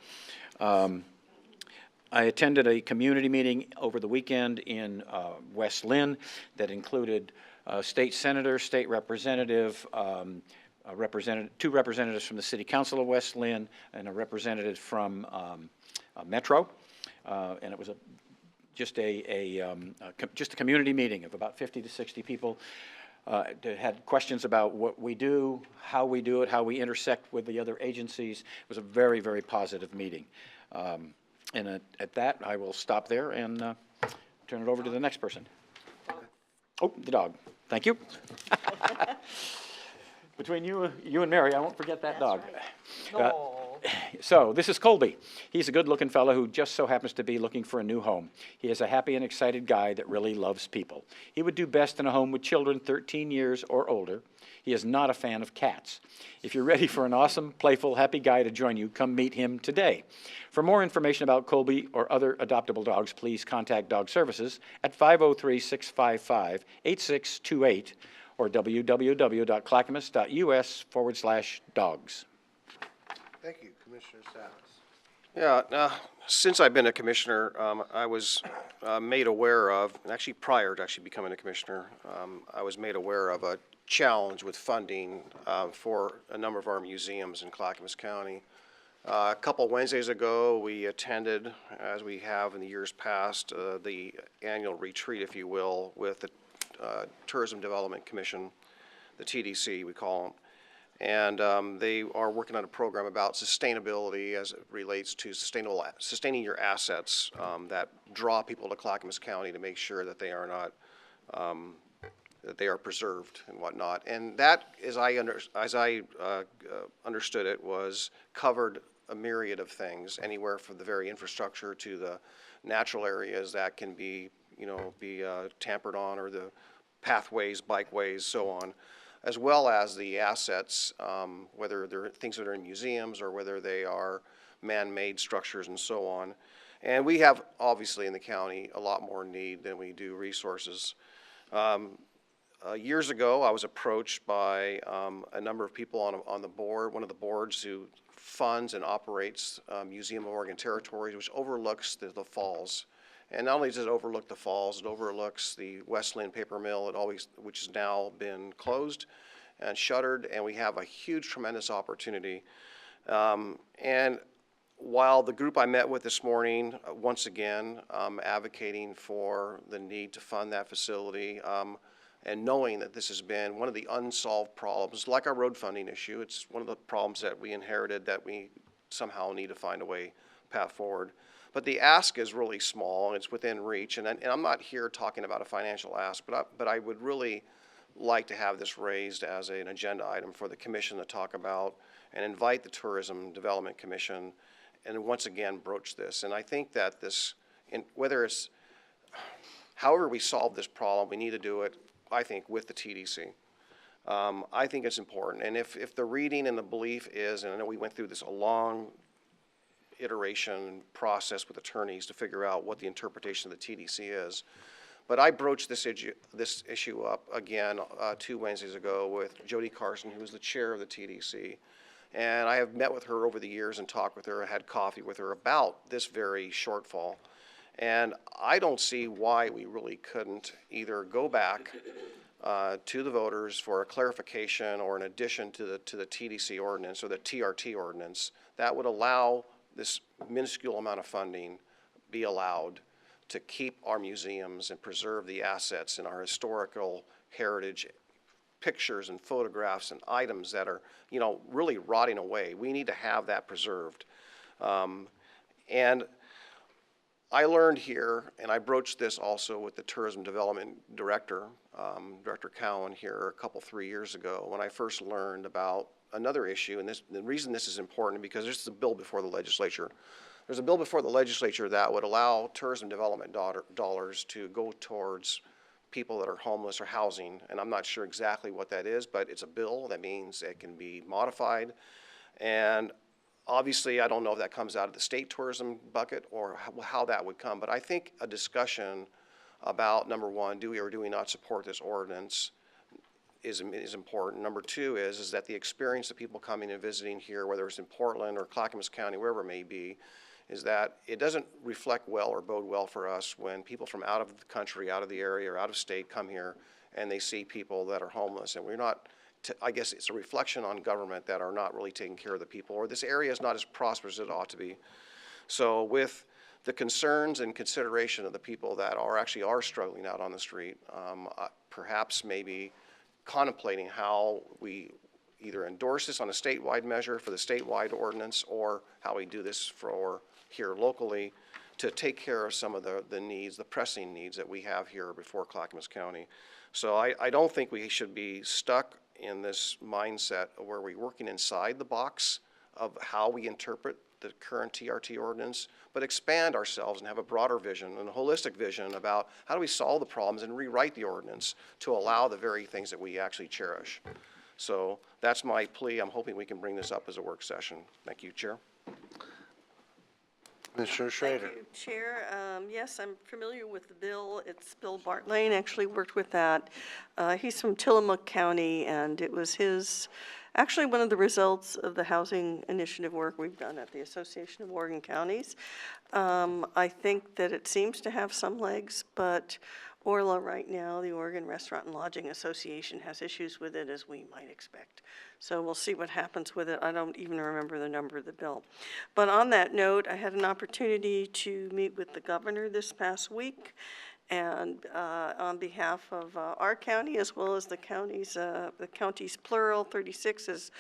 I attended a community meeting over the weekend in West Lynn that included state senator, state representative, two representatives from the City Council of West Lynn, and a representative from Metro, and it was just a community meeting of about 50 to 60 people. Had questions about what we do, how we do it, how we intersect with the other agencies. It was a very, very positive meeting. And at that, I will stop there and turn it over to the next person. Oh, the dog. Thank you. Between you and Mary, I won't forget that dog. Right. So this is Colby. He's a good-looking fellow who just so happens to be looking for a new home. He is a happy and excited guy that really loves people. He would do best in a home with children 13 years or older. He is not a fan of cats. If you're ready for an awesome, playful, happy guy to join you, come meet him today. For more information about Colby or other adoptable dogs, please contact Dog Services at 503-655-8628 or www.clackamas.us/dogs. Thank you, Commissioner Salas. Yeah, since I've been a commissioner, I was made aware of, and actually prior to actually becoming a commissioner, I was made aware of a challenge with funding for a number of our museums in Clackamas County. A couple Wednesdays ago, we attended, as we have in the years past, the annual retreat, if you will, with the Tourism Development Commission, the TDC, we call them. And they are working on a program about sustainability as it relates to sustaining your assets that draw people to Clackamas County to make sure that they are not, that they are preserved and whatnot. And that, as I understood it, was covered a myriad of things, anywhere from the very infrastructure to the natural areas that can be, tampered on, or the pathways, bikeways, so on, as well as the assets, whether they're things that are in museums or whether they are man-made structures and so on. And we have, obviously, in the county, a lot more need than we do resources. Years ago, I was approached by a number of people on the board, one of the boards who funds and operates Museum of Oregon Territories, which overlooks the falls. And not only does it overlook the falls, it overlooks the West Lynn paper mill, which has now been closed and shuttered, and we have a huge, tremendous opportunity. And while the group I met with this morning, once again, advocating for the need to fund that facility, and knowing that this has been one of the unsolved problems, like our road funding issue, it's one of the problems that we inherited that we somehow need to find a path forward. But the ask is really small, and it's within reach, and I'm not here talking about a financial ask, but I would really like to have this raised as an agenda item for the commission to talk about and invite the Tourism Development Commission and once again broach this. And I think that this, whether it's, however we solve this problem, we need to do it, I think, with the TDC. I think it's important. And if the reading and the belief is, and I know we went through this a long iteration process with attorneys to figure out what the interpretation of the TDC is. But I broached this issue up again 2 Wednesdays ago with Jody Carson, who is the chair of the TDC. And I have met with her over the years and talked with her, had coffee with her about this very shortfall. And I don't see why we really couldn't either go back to the voters for a clarification or an addition to the TDC ordinance or the TRT ordinance that would allow this minuscule amount of funding be allowed to keep our museums and preserve the assets in our historical heritage, pictures and photographs and items that are, you know, really rotting away. We need to have that preserved. And I learned here, and I broached this also with the Tourism Development Director, Director Cowan here a 3 years ago, when I first learned about another issue, and the reason this is important because there's a bill before the legislature. There's a bill before the legislature that would allow tourism development dollars to go towards people that are homeless or housing, and I'm not sure exactly what that is, but it's a bill. That means it can be modified, and obviously I don't know if that comes out of the state tourism bucket or how that would come, but I think a discussion about, number one, do we or do we not support this ordinance is important. Number two is that the experience of people coming and visiting here, whether it's in Portland or Clackamas County, wherever it may be, is that it doesn't reflect well or bode well for us when people from out of the country, out of the area, or out of state come here and they see people that are homeless. And we're not, I guess it's a reflection on government that are not really taking care of the people, or this area is not as prosperous as it ought to be. So with the concerns and consideration of the people that are struggling out on the street, perhaps maybe contemplating how we either endorse this on a statewide measure for the statewide ordinance or how we do this for here locally to take care of some of the needs, the pressing needs that we have here before Clackamas County. So I don't think we should be stuck in this mindset where we're working inside the box of how we interpret the current TRT ordinance, but expand ourselves and have a broader vision and a holistic vision about how do we solve the problems and rewrite the ordinance to allow the very things that we actually cherish. So that's my plea. I'm hoping we can bring this up as a work session. Thank you, Chair. Mr. Schrader. Thank you, Chair. Yes, I'm familiar with the bill. It's Bill Bartlane actually worked with that. He's from Tillamook County, and it was actually one of the results of the housing initiative work we've done at the Association of Oregon Counties. I think that it seems to have some legs, but Orla right now, the Oregon Restaurant and Lodging Association, has issues with it, as we might expect. So we'll see what happens with it. I don't even remember the number of the bill. But on that note, I had an opportunity to meet with the governor this past week, and on behalf of our county as well as the counties plural, 36 as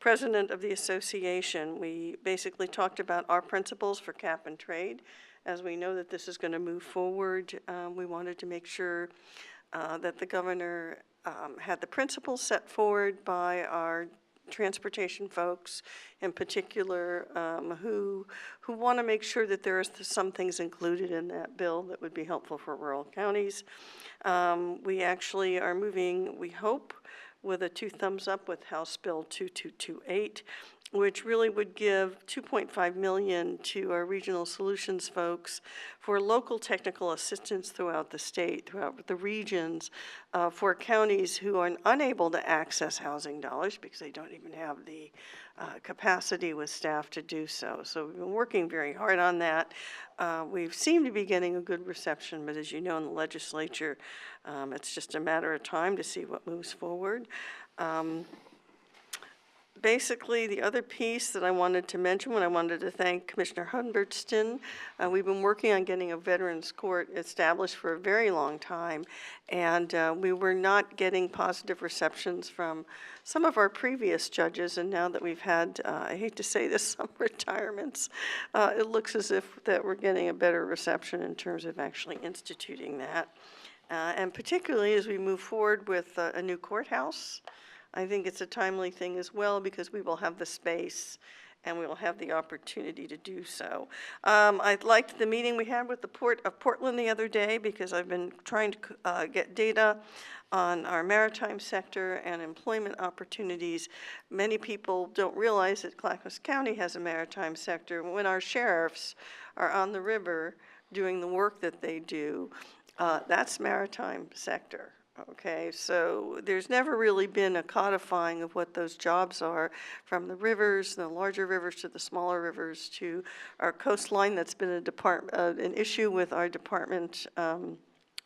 president of the association, we basically talked about our principles for cap and trade. As we know that this is going to move forward, we wanted to make sure that the governor had the principles set forward by our transportation folks in particular, who want to make sure that there are some things included in that bill that would be helpful for rural counties. We actually are moving, we hope, with a 2 thumbs up with House Bill 2228, which really would give $2.5 million to our regional solutions folks for local technical assistance throughout the state, throughout the regions, for counties who are unable to access housing dollars because they don't even have the capacity with staff to do so. So we've been working very hard on that. We seem to be getting a good reception, but as you know, in the legislature, it's just a matter of time to see what moves forward. Basically, the other piece that I wanted to mention, when I wanted to thank Commissioner Humbertson, we've been working on getting a Veterans Court established for a very long time, and we were not getting positive receptions from some of our previous judges, and now that we've had, I hate to say this, some retirements, it looks as if that we're getting a better reception in terms of actually instituting that. And particularly as we move forward with a new courthouse, I think it's a timely thing as well because we will have the space and we will have the opportunity to do so. I liked the meeting we had with the Port of Portland the other day because I've been trying to get data on our maritime sector and employment opportunities. Many people don't realize that Clackamas County has a maritime sector. When our sheriffs are on the river doing the work that they do, that's maritime sector. Okay, so there's never really been a codifying of what those jobs are, from the rivers, the larger rivers to the smaller rivers to our coastline. That's been an issue with our department,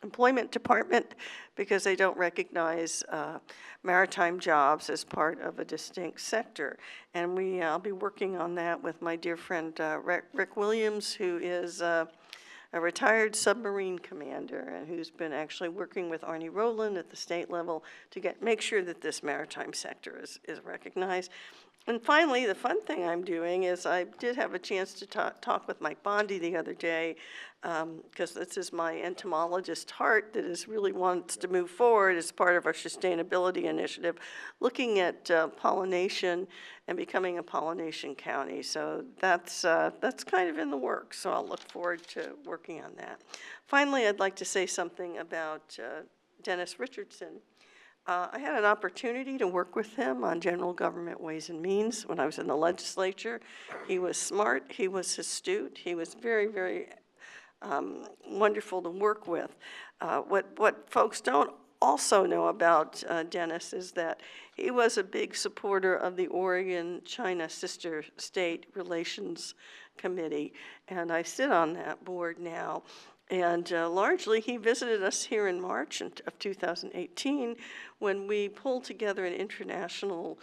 employment department, because they don't recognize maritime jobs as part of a distinct sector. And I'll be working on that with my dear friend Rick Williams, who is a retired submarine commander and who's been actually working with Arnie Rowland at the state level to make sure that this maritime sector is recognized. And finally, the fun thing I'm doing is I did have a chance to talk with Mike Bondi the other day, because this is my entomologist heart that really wants to move forward as part of our sustainability initiative, looking at pollination and becoming a pollination county. So that's kind of in the works, so I'll look forward to working on that. Finally, I'd like to say something about Dennis Richardson. I had an opportunity to work with him on general government ways and means when I was in the legislature. He was smart, he was astute, he was very, very wonderful to work with. What folks don't also know about Dennis is that he was a big supporter of the Oregon-China Sister State Relations Committee, and I sit on that board now. And largely, he visited us here in March of 2018 when we pulled together an international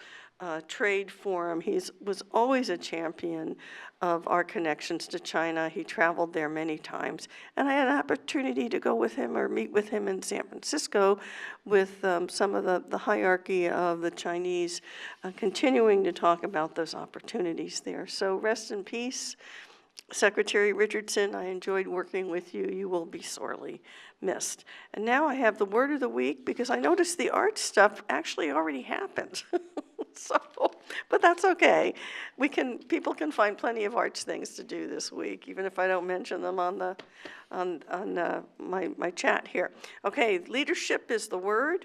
trade forum. He was always a champion of our connections to China. He traveled there many times. And I had an opportunity to go with him or meet with him in San Francisco with some of the hierarchy of the Chinese, continuing to talk about those opportunities there. So rest in peace. Secretary Richardson, I enjoyed working with you. You will be sorely missed. And now I have the word of the week because I noticed the art stuff actually already happened. But that's okay. People can find plenty of arts things to do this week, even if I don't mention them on my chat here. Okay, leadership is the word.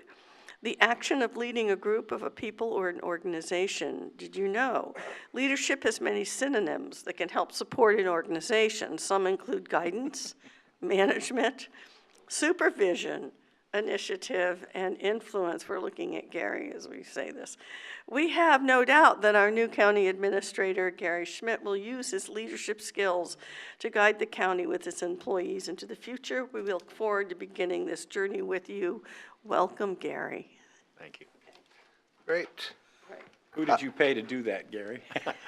The action of leading a group of a people or an organization. Did you know? Leadership has many synonyms that can help support an organization. Some include guidance, management, supervision, initiative, and influence. We're looking at Gary as we say this. We have no doubt that our new county administrator, Gary Schmidt, will use his leadership skills to guide the county with its employees into the future. We look forward to beginning this journey with you. Welcome, Gary. Thank you. Great. Who did you pay to do that, Gary?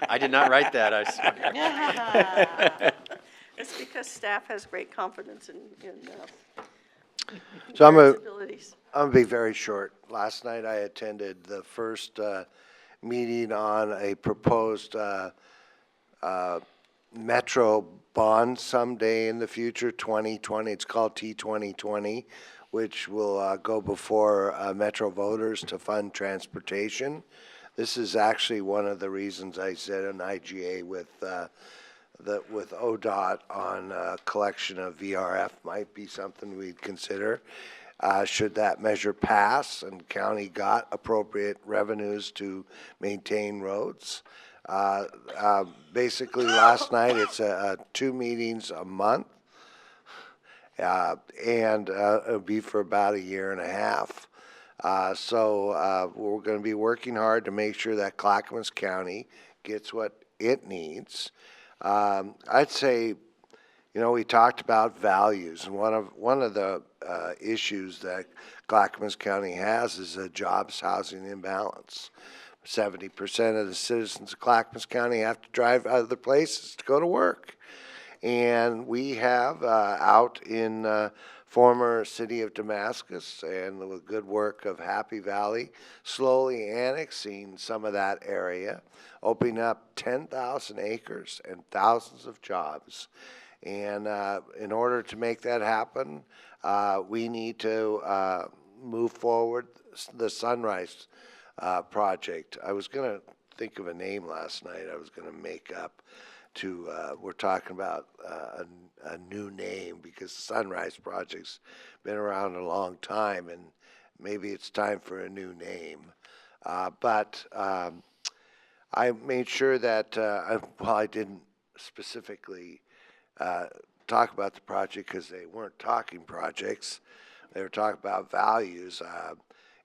I did not write that, I swear. It's because staff has great confidence in So Gary's abilities. I'm gonna be very short. Last night I attended the first meeting on a proposed Metro bond someday in the future, 2020. It's called T2020, which will go before Metro voters to fund transportation. This is actually one of the reasons I said an IGA with ODOT on collection of VRF might be something we'd consider. Should that measure pass and county got appropriate revenues to maintain roads. Basically last night it's 2 meetings a month. And it'll be for about 1.5 years. So we're going to be working hard to make sure that Clackamas County gets what it needs. I'd say, we talked about values, and one of the issues that Clackamas County has is a jobs housing imbalance. 70% of the citizens of Clackamas County have to drive other places to go to work. And we have out in former city of Damascus and the good work of Happy Valley, slowly annexing some of that area, opening up 10,000 acres and thousands of jobs. And in order to make that happen, we need to move forward the Sunrise project. I was going to think of a name last night I was going to make up to, we're talking about a new name because the Sunrise Project's been around a long time and maybe it's time for a new name. But I made sure that, while I didn't specifically talk about the project because they weren't talking projects, they were talking about values.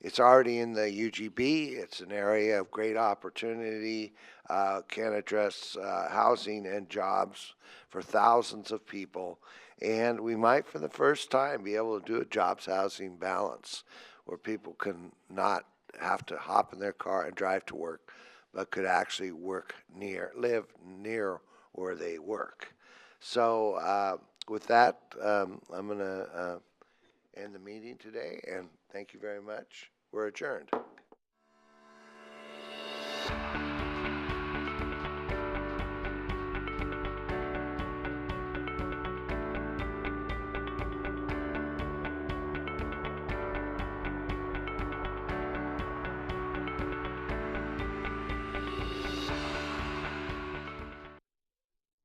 It's already in the UGB. It's an area of great opportunity, can address housing and jobs for thousands of people. And we might, for the first time, be able to do a jobs housing balance where people can not have to hop in their car and drive to work, but could actually live near where they work. So with that, I'm going to end the meeting today, and thank you very much. We're adjourned.